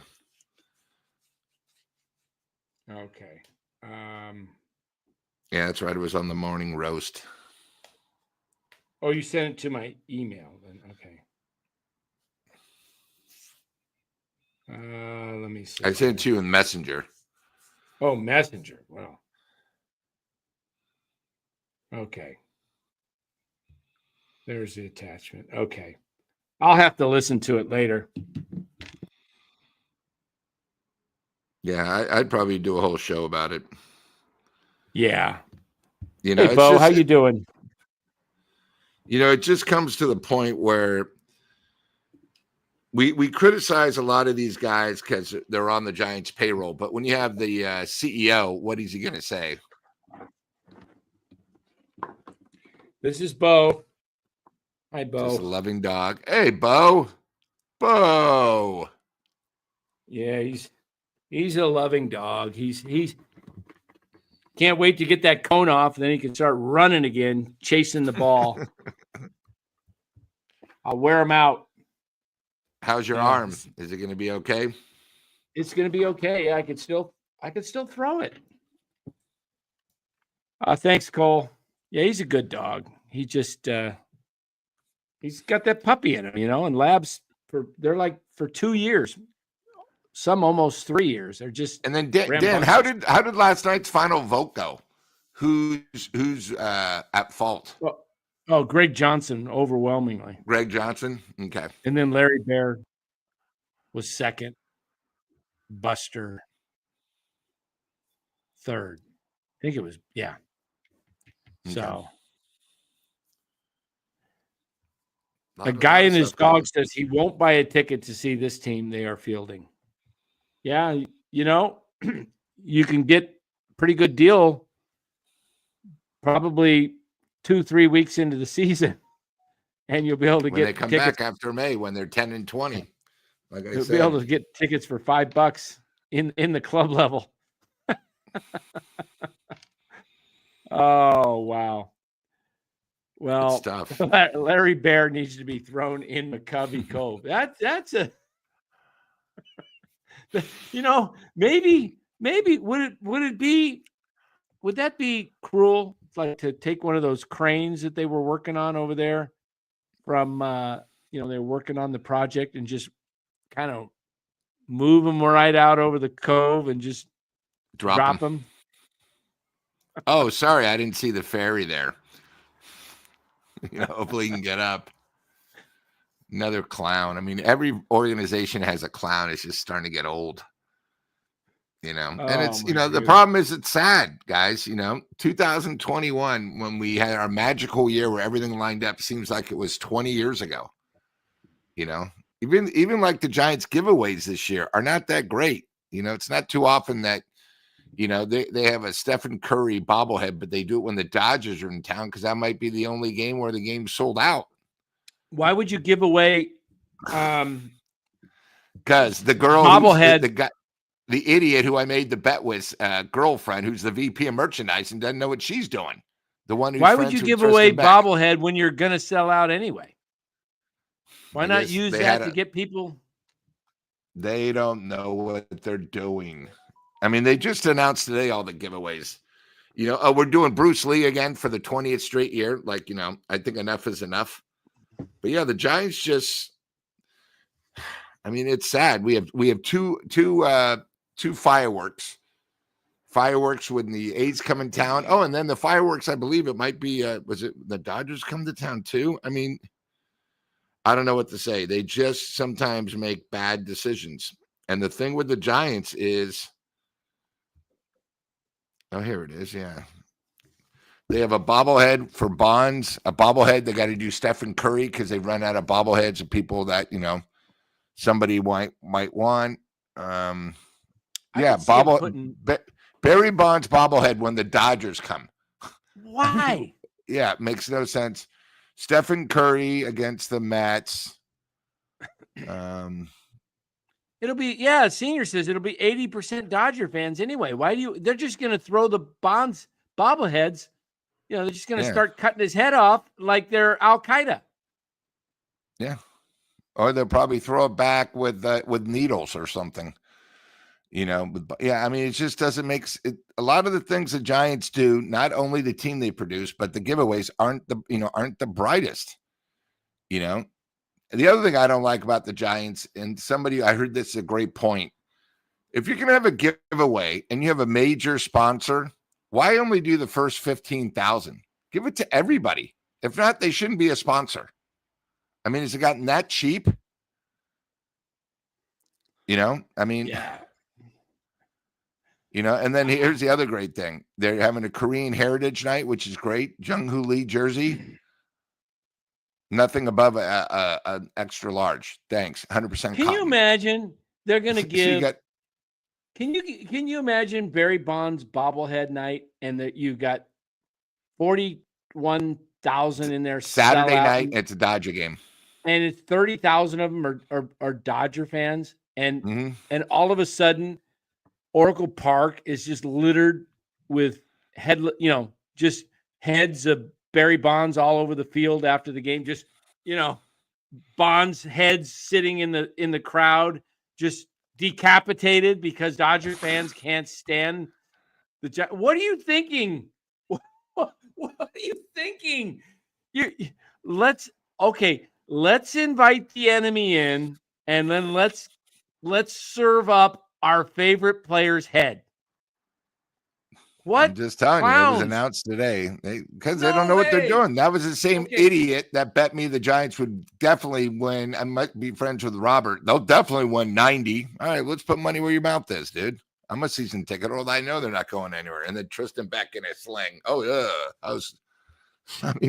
Okay. Yeah, that's right. It was on the morning roast. Oh, you sent it to my email then. Okay. Let me see. I sent it to you in Messenger. Oh, Messenger. Wow. Okay. There's the attachment. Okay. I'll have to listen to it later. Yeah, I'd probably do a whole show about it. Yeah. You know, Hey, Bo, how you doing? It just comes to the point where we criticize a lot of these guys because they're on the Giants payroll. But when you have the CEO, what is he going to say? This is Bo. Hi, Bo. Just a loving dog. Hey, Bo. Bo. Yeah, he's a loving dog. He's can't wait to get that cone off, and then he can start running again, chasing the ball. I'll wear him out. How's your arm? Is it going to be okay? It's going to be okay. Yeah, I could still throw it. Thanks, Cole. Yeah, he's a good dog. He just he's got that puppy in him, and labs they're like for 2 years. Some almost 3 years. They're just and then Dan, how did last night's final vote go? Who's at fault? Oh, Greg Johnson, overwhelmingly. Greg Johnson? Okay. And then Larry Baird was second. Buster third. I think it was, yeah. Okay. So a guy in his dog says he won't buy a ticket to see this team they are fielding. Yeah, you can get a pretty good deal probably 2-3 weeks into the season, and you'll be able to when they come tickets back after May when they're 10-20. Like I you'll said, be able to get tickets for $5 in the club level. Oh wow! Well, Larry Baird needs to be thrown in McCovey Cove. That's a maybe would that be cruel? Like to take one of those cranes that they were working on over there from they were working on the project and just kind of move them right out over the cove and just drop them. Oh, sorry, I didn't see the ferry there. Hopefully you can get up. Another clown. I mean, every organization has a clown. It's just starting to get old. And it's, the problem is it's sad, guys. 2021, when we had our magical year where everything lined up, seems like it was 20 years ago. Even like the Giants giveaways this year are not that great. It's not too often that, they have a Stephen Curry bobblehead, but they do it when the Dodgers are in town because that might be the only game where the game's sold out. Why would you give away? Because the girl bobblehead, the guy, the idiot who I made the bet with, girlfriend, who's the VP of merchandising, doesn't know what she's doing. The one who's why would you give away bobblehead when you're going to sell out anyway? Why not use that to get people? They don't know what they're doing. I mean, they just announced today all the giveaways. We're doing Bruce Lee again for the 20th straight year. Like, I think enough is enough. But yeah, the Giants just, I mean, it's sad. We have two fireworks. Fireworks when the A's come in town. Oh, and then the fireworks, I believe it might be, was it the Dodgers come to town too? I mean, I don't know what to say. They just sometimes make bad decisions. And the thing with the Giants is, oh, here it is. Yeah. They have a bobblehead for Bonds, a bobblehead. They got to do Stephen Curry because they run out of bobbleheads of people that, somebody might want. Yeah. Barry Bonds bobblehead when the Dodgers come. Why? Yeah. It makes no sense. Stephen Curry against the Mets. It'll be, Senior says it'll be 80% Dodger fans anyway. They're just going to throw the Bonds bobbleheads. They're just going to start cutting his head off like they're Al Qaeda. Yeah. Or they'll probably throw it back with needles or something. I mean, it just doesn't make it. A lot of the things the Giants do, not only the team they produce, but the giveaways aren't the brightest. The other thing I don't like about the Giants, and I heard this is a great point. If you're going to have a giveaway and you have a major sponsor, why only do the first 15,000? Give it to everybody. If not, they shouldn't be a sponsor. I mean, has it gotten that cheap? I mean, yeah. And then here's the other great thing. They're having a Korean Heritage Night, which is great. Jung-Hoo Lee jersey. Nothing above an extra large. Thanks. 100% Can you imagine they're going to give so Can you imagine Barry Bonds bobblehead night and that you got 41,000 in there Saturday night, it's a Dodger game. And it's 30,000 of them are Dodger fans and all of a sudden Oracle Park is just littered with just heads of Barry Bonds all over the field after the game. Just, Bonds heads sitting in the crowd, just decapitated because Dodger fans can't stand what are you thinking? What are you thinking? Let's invite the enemy in and then let's serve up our favorite player's head. What? I'm just telling you, it was announced today because they don't know what they're doing. That was the same idiot that bet me the Giants would definitely win. I might be friends with Robert. They'll definitely win 90. All right, let's put money where your mouth is, dude. I'm a season ticket holder. I know they're not going anywhere. And then Tristan Beck in a sling. Oh, yeah.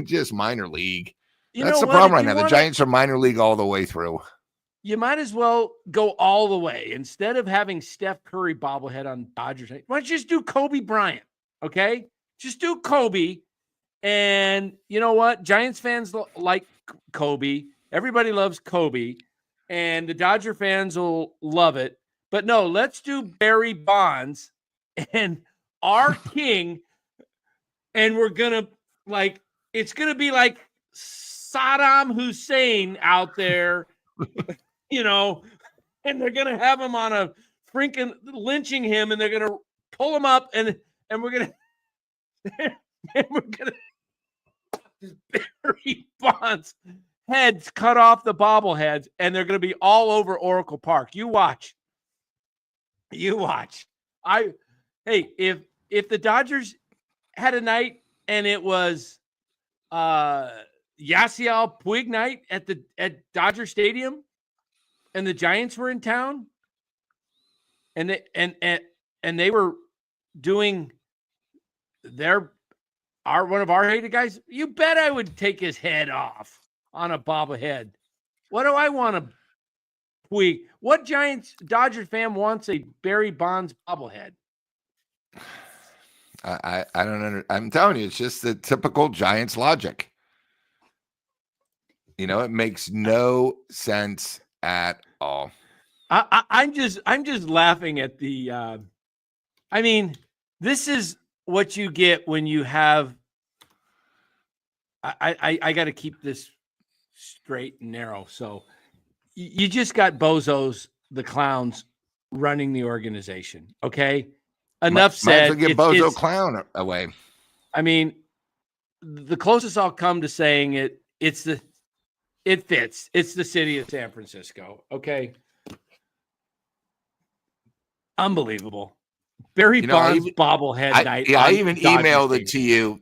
Just minor league. That's the problem right now. The Giants are minor league all the way through. You might as well go all the way. Instead of having Steph Curry bobblehead on Dodgers, why don't you just do Kobe Bryant? Okay? Just do Kobe. And you know what? Giants fans like Kobe. Everybody loves Kobe. And the Dodger fans will love it. But no, let's do Barry Bonds and our king. And we're going to, it's going to be like Saddam Hussein out there. And they're going to have him on a freaking lynching him and they're going to pull him up and we're going to Barry Bonds heads cut off the bobbleheads and they're going to be all over Oracle Park. You watch. If the Dodgers had a night and it was Yasiel Puig night at Dodger Stadium, and the Giants were in town, and they were doing one of our hated guys. You bet I would take his head off on a bobblehead. What do I want to Puig? What Dodger fan wants a Barry Bonds bobblehead? I don't I'm telling you, it's just the typical Giants logic. It makes no sense at all. I'm just laughing at the. This is what you get when you have. I got to keep this straight and narrow. So you just got bozos, the clowns, running the organization. Okay, enough said. Might as well get bozo clown away. The closest I'll come to saying it fits. It's the city of San Francisco. Okay. Unbelievable. Barry Bonds bobblehead night. I even emailed it to you,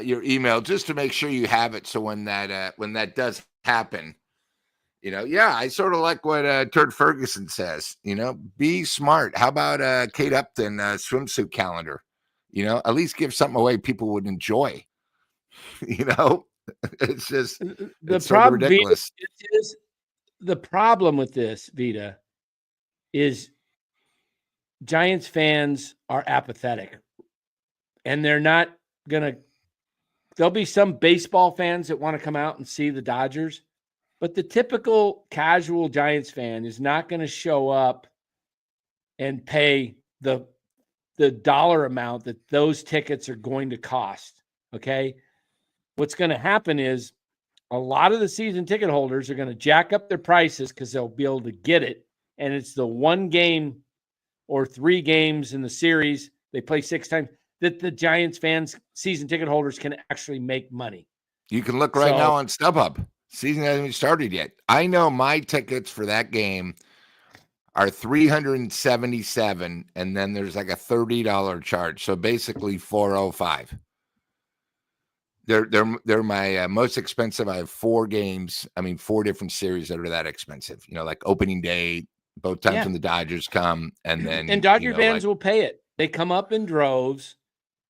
your email, just to make sure you have it. So when that does happen, I sort of like what Turd Ferguson says, be smart. How about Kate Upton swimsuit calendar? At least give something away people would enjoy. It's just it's sort of ridiculous. The problem with this, Vita, is Giants fans are apathetic. And they're not going to – there'll be some baseball fans that want to come out and see the Dodgers. But the typical casual Giants fan is not going to show up and pay the dollar amount that those tickets are going to cost, okay? What's going to happen is a lot of the season ticket holders are going to jack up their prices because they'll be able to get it. And it's the one game or 3 games in the series, they play 6 times, that the Giants fans, season ticket holders, can actually make money. You can look right now on StubHub. Season hasn't even started yet. I know my tickets for that game are $377, and then there's like a $30 charge. So basically $405. They're my most expensive. I have 4 games. 4 different series that are that expensive. Like opening day, both times when the Dodgers come, and then Dodger fans will pay it. They come up in droves.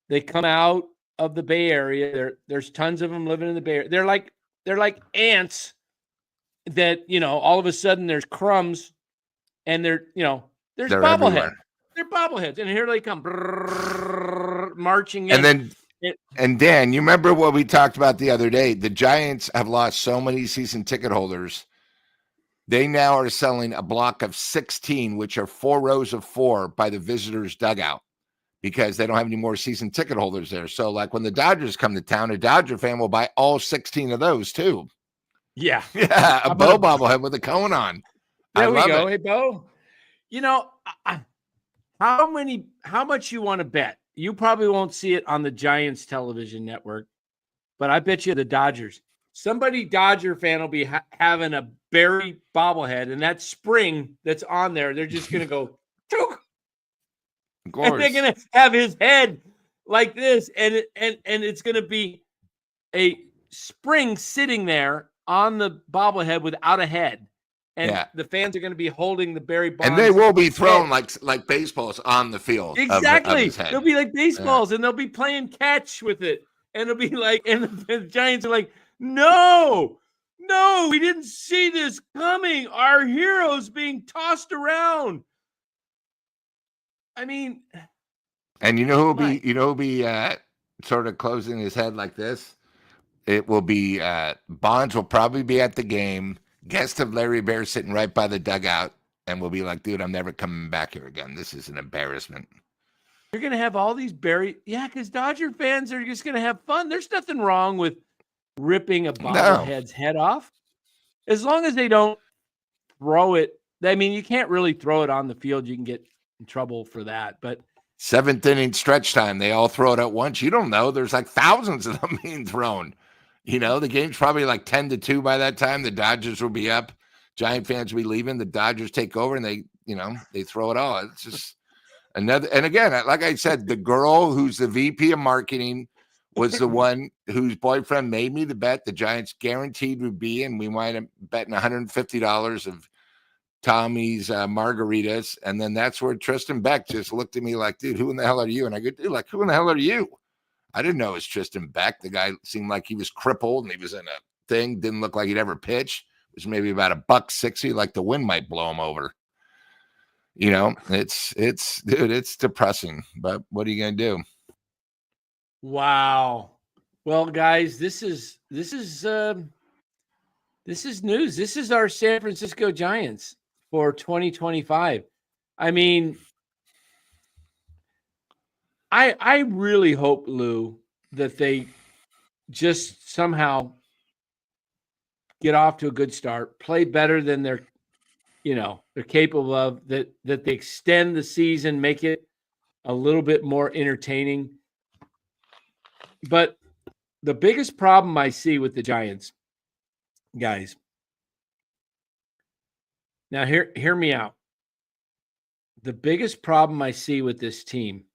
They come out of the Bay Area. There's tons of them living in the Bay Area. They're like ants that, all of a sudden there's crumbs and there's They're bobbleheads. everywhere. They're bobbleheads. And here they come marching in. And Dan, you remember what we talked about the other day? The Giants have lost so many season ticket holders. They now are selling a block of 16, which are 4 rows of 4 by the visitors' dugout, because they don't have any more season ticket holders there. So, like, when the Dodgers come to town, a Dodger fan will buy all 16 of those too. Yeah. Yeah, a Bo bobblehead with a cone on. There we go. Hey, Bo. How much you want to bet? You probably won't see it on the Giants television network, but I bet you the Dodgers. Somebody Dodger fan will be having a Barry bobblehead, and that spring that's on there, they're just going to go, of course. And they're going to have his head like this, and it's going to be a spring sitting there on the bobblehead without a head. And the fans are going to be holding the Barry Bonds. And they will be thrown like baseballs on the field. Exactly. Of They'll be like baseballs, and they'll be playing catch with it. And it'll be like, and the Giants are like, no, we didn't see this coming. Our hero's being tossed around. I mean. And who'll be sort of closing his head like this? It will be Bonds will probably be at the game. Guest of Larry Bear sitting right by the dugout, and we'll be like, dude, I'm never coming back here again. This is an embarrassment. You're going to have all these because Dodger fans are just going to have fun. There's nothing wrong with ripping a bobblehead's head off, as long as they don't throw it. I mean, you can't really throw it on the field. You can get in trouble for that. But 7th inning stretch time, they all throw it at once. You don't know. There's like thousands of them being thrown. The game's probably like 10-2 by that time. The Dodgers will be up. Giant fans will be leaving. The Dodgers take over, and they throw it all. It's just another. And again, like I said, the girl who's the VP of marketing was the one whose boyfriend made me the bet the Giants guaranteed would be, and we wind up betting $150 of Tommy's margaritas. And then that's where Tristan Beck just looked at me like, dude, who in the hell are you? And I go, dude, like, who in the hell are you? I didn't know it was Tristan Beck. The guy seemed like he was crippled, and he was in a thing. Didn't look like he'd ever pitch. It was maybe about $160, like the wind might blow him over. It's depressing, but what are you going to do? Wow. Well, guys, this is news. This is our San Francisco Giants for 2025. I mean, I really hope, Lou, that they just somehow get off to a good start, play better than they're capable of, that they extend the season, make it a little bit more entertaining. But the biggest problem I see with the Giants, guys, now hear me out. The biggest problem I see with this team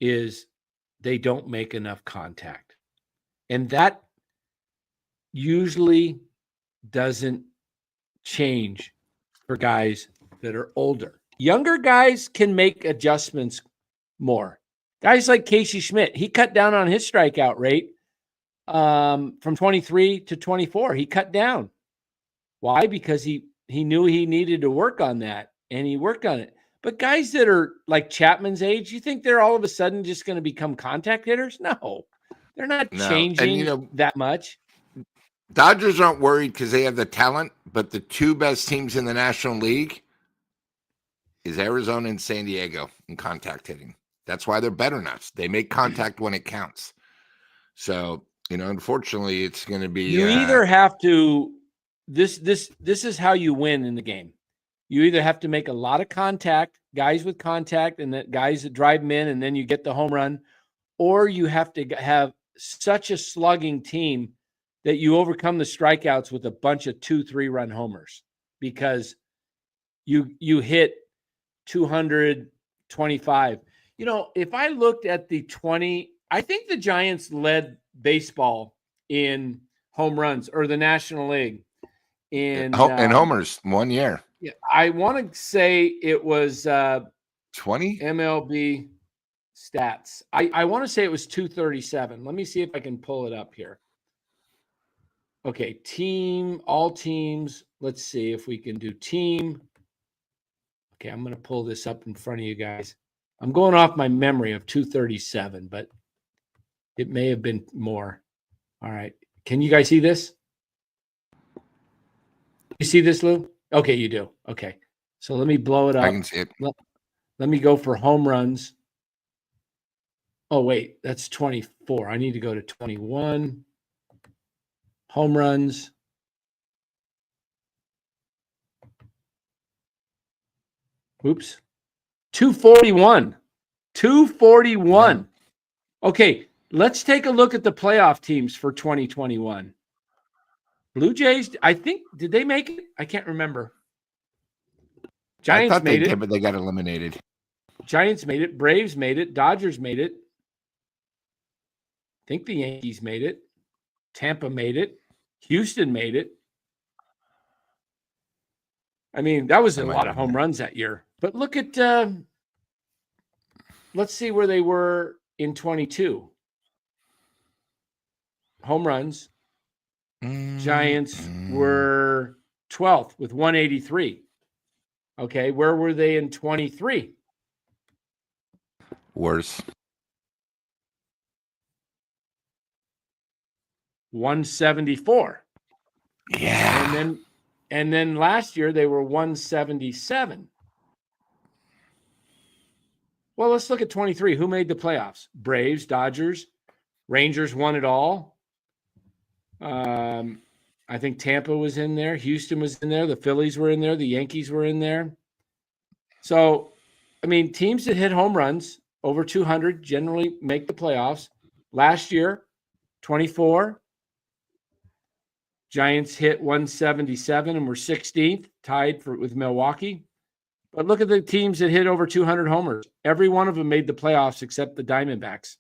is they don't make enough contact. And that usually doesn't change for guys that are older. Younger guys can make adjustments more. Guys like Casey Schmidt, he cut down on his strikeout rate from 23 to 24. He cut down. Why? Because he knew he needed to work on that, and he worked on it. But guys that are like Chapman's age, you think they're all of a sudden just going to become contact hitters? No, they're not changing that much. Dodgers aren't worried because they have the talent, but the 2 best teams in the National League is Arizona and San Diego in contact hitting. That's why they're better than us. They make contact when it counts. So, unfortunately, it's going to be. You either have to. This is how you win in the game. You either have to make a lot of contact, guys with contact, and that guys that drive them in, and then you get the home run, or you have to have such a slugging team that you overcome the strikeouts with a bunch of 2-3 run homers, because you hit 225. If I looked at the 20, I think the Giants led baseball in home runs, or the National League in homers one year. Yeah, I want to say it was 20? MLB stats. I want to say it was 237. Let me see if I can pull it up here. Okay, all teams. Let's see if we can do team. Okay, I'm going to pull this up in front of you guys. I'm going off my memory of 237, but it may have been more. All right. Can you guys see this? You see this, Lou? Okay, you do. Okay. So let me blow it up. I can see it. Let me go for home runs. Oh, wait, that's 24. I need to go to 21. Home runs. Oops. 241. 241. Yeah. Okay, let's take a look at the playoff teams for 2021. Blue Jays, I think, did they make it? I can't remember. Giants I thought they made it. did, but they got eliminated. Giants made it. Braves made it. Dodgers made it. I think the Yankees made it. Tampa made it. Houston made it. I mean, that was a lot of home runs that year. But look at, let's see where they were in 22. Home runs. Giants were 12th with 183. Okay, where were they in 23? Worse. 174. Yeah. And then last year they were 177. Well, let's look at 23. Who made the playoffs? Braves, Dodgers, Rangers won it all. I think Tampa was in there. Houston was in there. The Phillies were in there. The Yankees were in there. So, I mean, teams that hit home runs over 200 generally make the playoffs. Last year, 24. Giants hit 177 and were 16th, tied with Milwaukee. But look at the teams that hit over 200 homers. Every one of them made the playoffs except the Diamondbacks,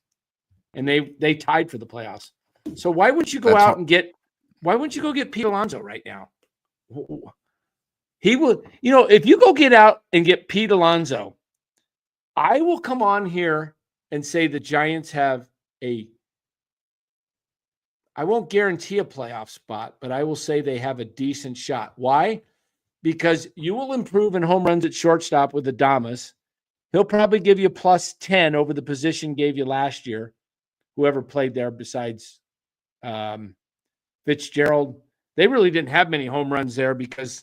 and they tied for the playoffs. So why wouldn't you go out and get? Why wouldn't you go get Pete Alonso right now? He would. You know, if you go get out and get Pete Alonso, I will come on here and say the Giants have I won't guarantee a playoff spot, but I will say they have a decent shot. Why? Because you will improve in home runs at shortstop with Adames. He'll probably give you plus 10 over the position gave you last year, whoever played there besides Fitzgerald. They really didn't have many home runs there because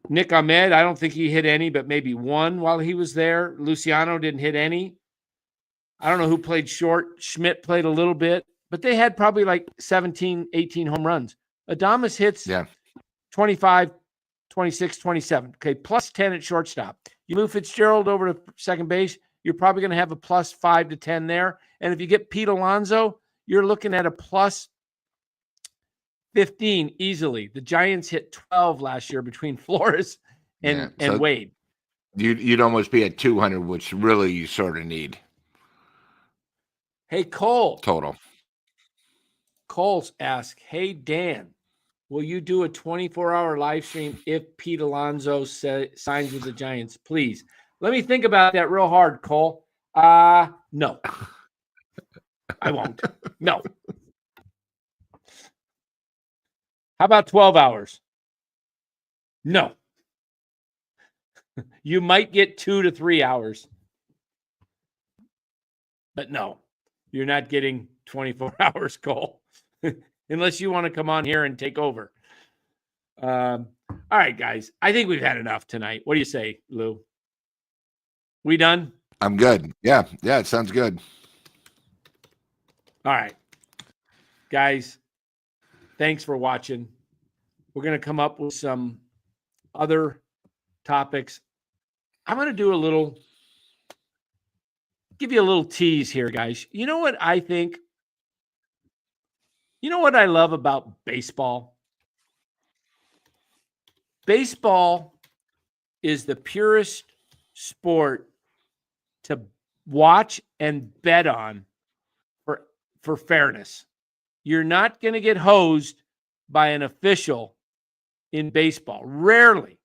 Nick Ahmed, I don't think he hit any, but maybe one while he was there. Luciano didn't hit any. I don't know who played short. Schmidt played a little bit, but they had probably like 17, 18 home runs. Adames hits 25, 26, 27. Okay, plus 10 at shortstop. You move Fitzgerald over to second base, you're probably going to have a plus 5 to 10 there. And if you get Pete Alonso, you're looking at a plus 15 easily. The Giants hit 12 last year between Flores and Wade. You'd almost be at 200, which really you sort of need. Hey, Cole. Total. Cole's asked, hey, Dan, will you do a 24-hour live stream if Pete Alonso signs with the Giants? Please. Let me think about that real hard, Cole. No. I won't. No. How about 12 hours? No. You might get 2 to 3 hours. But no, you're not getting 24 hours, Cole. Unless you want to come on here and take over. All right, guys. I think we've had enough tonight. What do you say, Lou? We done? I'm good. Yeah, it sounds good. All right. Guys, thanks for watching. We're going to come up with some other topics. I'm going to do give you a little tease here, guys. You know what I think? You know what I love about baseball? Baseball is the purest sport to watch and bet on for fairness. You're not going to get hosed by an official in baseball. Rarely.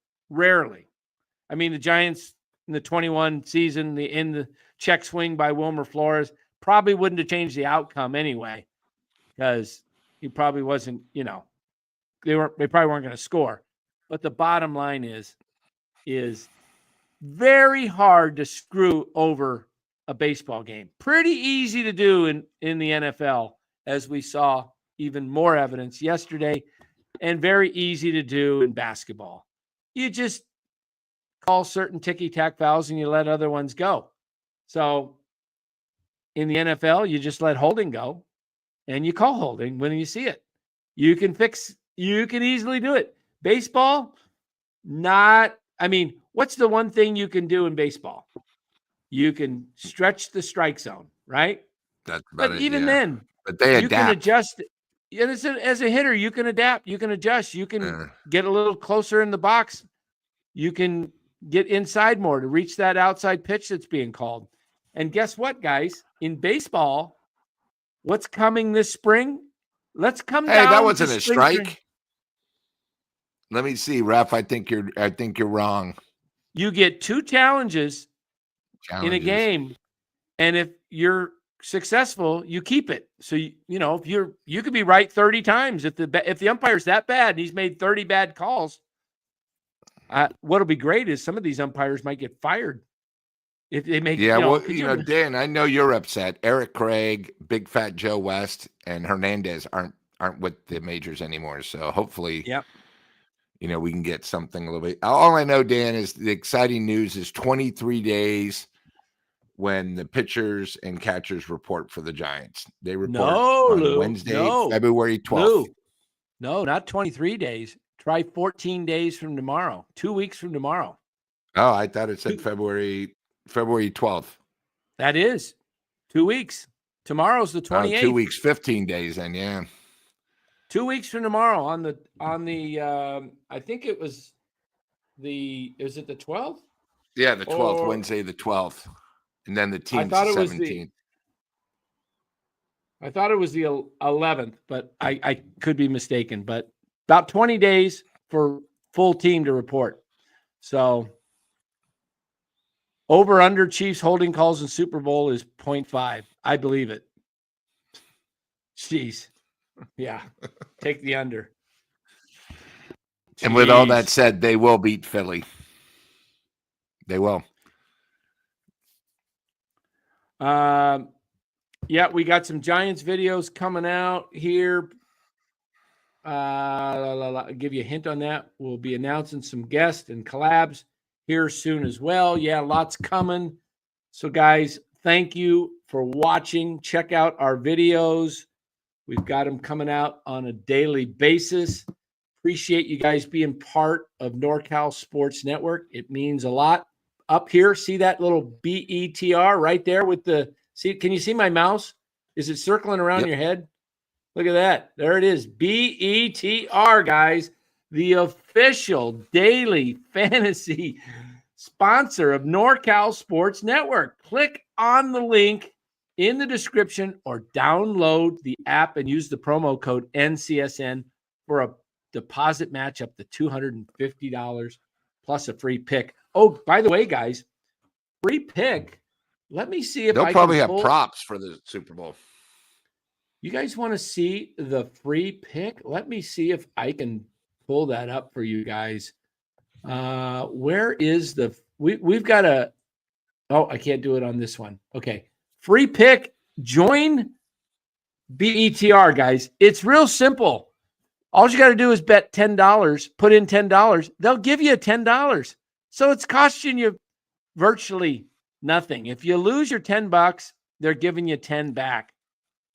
I mean, the Giants in the 21 season, in the check swing by Wilmer Flores, probably wouldn't have changed the outcome anyway, because he probably wasn't, they probably weren't going to score. But the bottom line is very hard to screw over a baseball game. Pretty easy to do in the NFL, as we saw even more evidence yesterday, and very easy to do in basketball. You just call certain ticky-tack fouls and you let other ones go. So in the NFL, you just let holding go and you call holding when you see it. You can easily do it. Baseball, what's the one thing you can do in baseball? You can stretch the strike zone, right? That's about but it, even yeah. then, But they you adapt. can adjust. And as a hitter, you can adapt. You can adjust. You can get a little closer in the box. You can get inside more to reach that outside pitch that's being called. And guess what, guys? In baseball, what's coming this spring? Let's come down. Hey, that wasn't a strike. Training. Let me see, ref. I think you're wrong. You get 2 challenges in a game, and if you're successful, you keep it. So if you could be right 30 times if the umpire's that bad and he's made 30 bad calls. What'll be great is some of these umpires might get fired if they make. Dan, I know you're upset. Eric Craig, Big Fat Joe West, and Hernandez aren't with the majors anymore. So hopefully, we can get something a little bit. All I know, Dan, is the exciting news is 23 days when the pitchers and catchers report for the Giants. They report on Wednesday, February 12th. No, not 23 days. Try 14 days from tomorrow. 2 weeks from tomorrow. Oh, I thought it said February 12th. That is 2 weeks. Tomorrow's the 28th. 2 weeks, 15 days then, yeah. 2 weeks from tomorrow on the I think it was is it the 12th? Yeah, the 12th, Wednesday the 12th. And then the team's the 17th. I thought it was the 11th, but I could be mistaken. But about 20 days for full team to report. So over under Chiefs holding calls in Super Bowl is 0.5. I believe it. Jeez. Yeah. Take the under. And with all that said, they will beat Philly. They will. Yeah, we got some Giants videos coming out here. I'll give you a hint on that. We'll be announcing some guests and collabs here soon as well. Yeah, lots coming. So, guys, thank you for watching. Check out our videos. We've got them coming out on a daily basis. Appreciate you guys being part of NorCal Sports Network. It means a lot. Up here, see that little BETR right there with can you see my mouse? Is it circling around your head? Look at that. There it is. BETR, guys. The official daily fantasy sponsor of NorCal Sports Network. Click on the link in the description or download the app and use the promo code NCSN for a deposit match up to $250 plus a free pick. Oh, by the way, guys, free pick. Let me see if they'll probably have props for the Super Bowl. You guys want to see the free pick? Let me see if I can pull that up for you guys. Where is we've got I can't do it on this one. Okay. Free pick. Join BETR, guys. It's real simple. All you got to do is bet $10, put in $10. They'll give you $10. So it's costing you virtually nothing. If you lose your $10, they're giving you 10 back.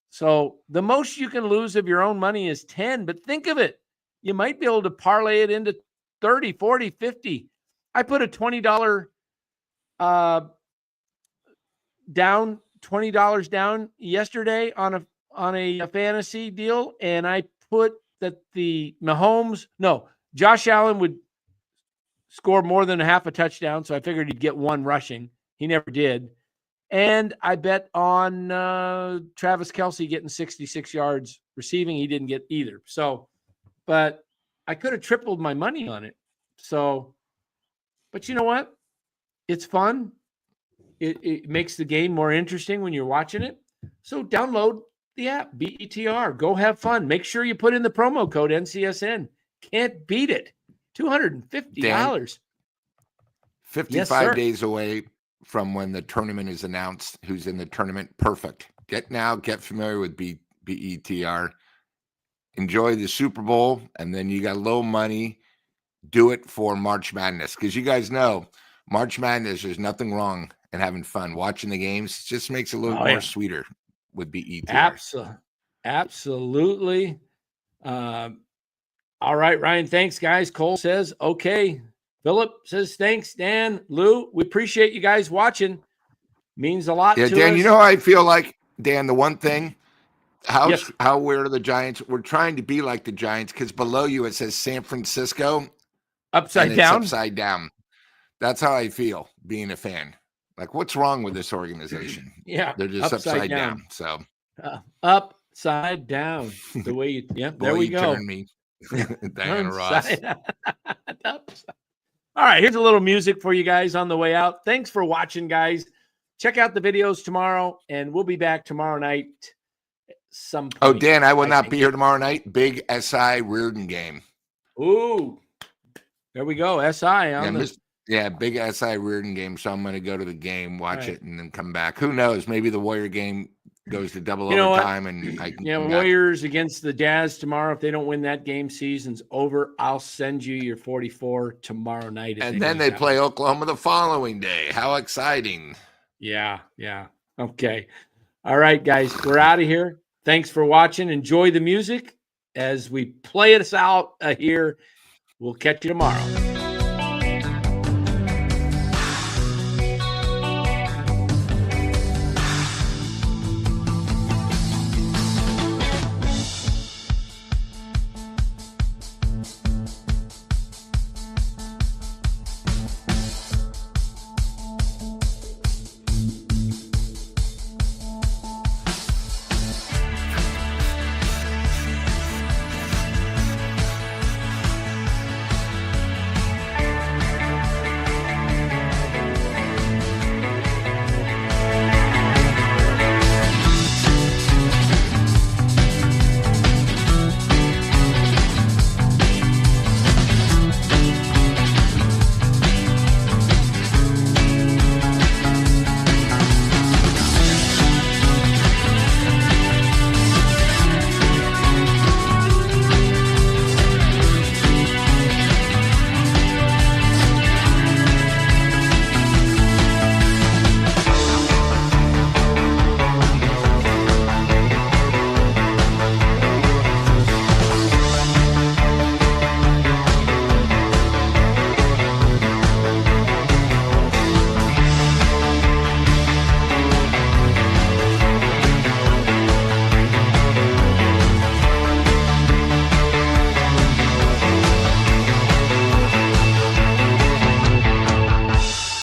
So the most you can lose of your own money is 10, but think of it. You might be able to parlay it into 30, 40, 50. I put a $20 down, $20 down yesterday on a fantasy deal, and I put that Josh Allen would score more than a half a touchdown, so I figured he'd get one rushing. He never did. And I bet on Travis Kelce getting 66 yards receiving. He didn't get either. So, but I could have tripled my money on it. So, but you know what? It's fun. It makes the game more interesting when you're watching it. So download the app, BETR. Go have fun. Make sure you put in the promo code NCSN. Can't beat it. $250. 55 days away from when the tournament is announced. Who's in the tournament? Perfect. Get familiar with BETR. Enjoy the Super Bowl, and then you got low money. Do it for March Madness, because you guys know March Madness, there's nothing wrong in having fun. Watching the games just makes it a little more sweeter with BETR. Absolutely. All right, Ryan, thanks, guys. Cole says, okay. Philip says, thanks, Dan, Lou. We appreciate you guys watching. Means a lot to Dan, us. you know how I feel like, Dan, the one thing, how weird are the Giants? We're trying to be like the Giants, because below you it says San Francisco. Upside down? Upside down. That's how I feel being a fan. Like, what's wrong with this organization? Yeah. They're just upside down. So upside down. The way you, there we go. Turn me. Diana Ross. All right, here's a little music for you guys on the way out. Thanks for watching, guys. Check out the videos tomorrow, and we'll be back tomorrow night. Oh, Dan, I will not be here tomorrow night. Big SI Reardon game. Ooh, there we go. SI on big SI Reardon game. So I'm going to go to the game, watch it, and then come back. Who knows? Maybe the Warrior game goes to double overtime, and I can. Warriors against the Jazz tomorrow. If they don't win that game, season's over. I'll send you your 44 tomorrow night. And then they play Oklahoma the following day. How exciting! Yeah. Okay. All right, guys, we're out of here. Thanks for watching. Enjoy the music as we play us out here. We'll catch you tomorrow.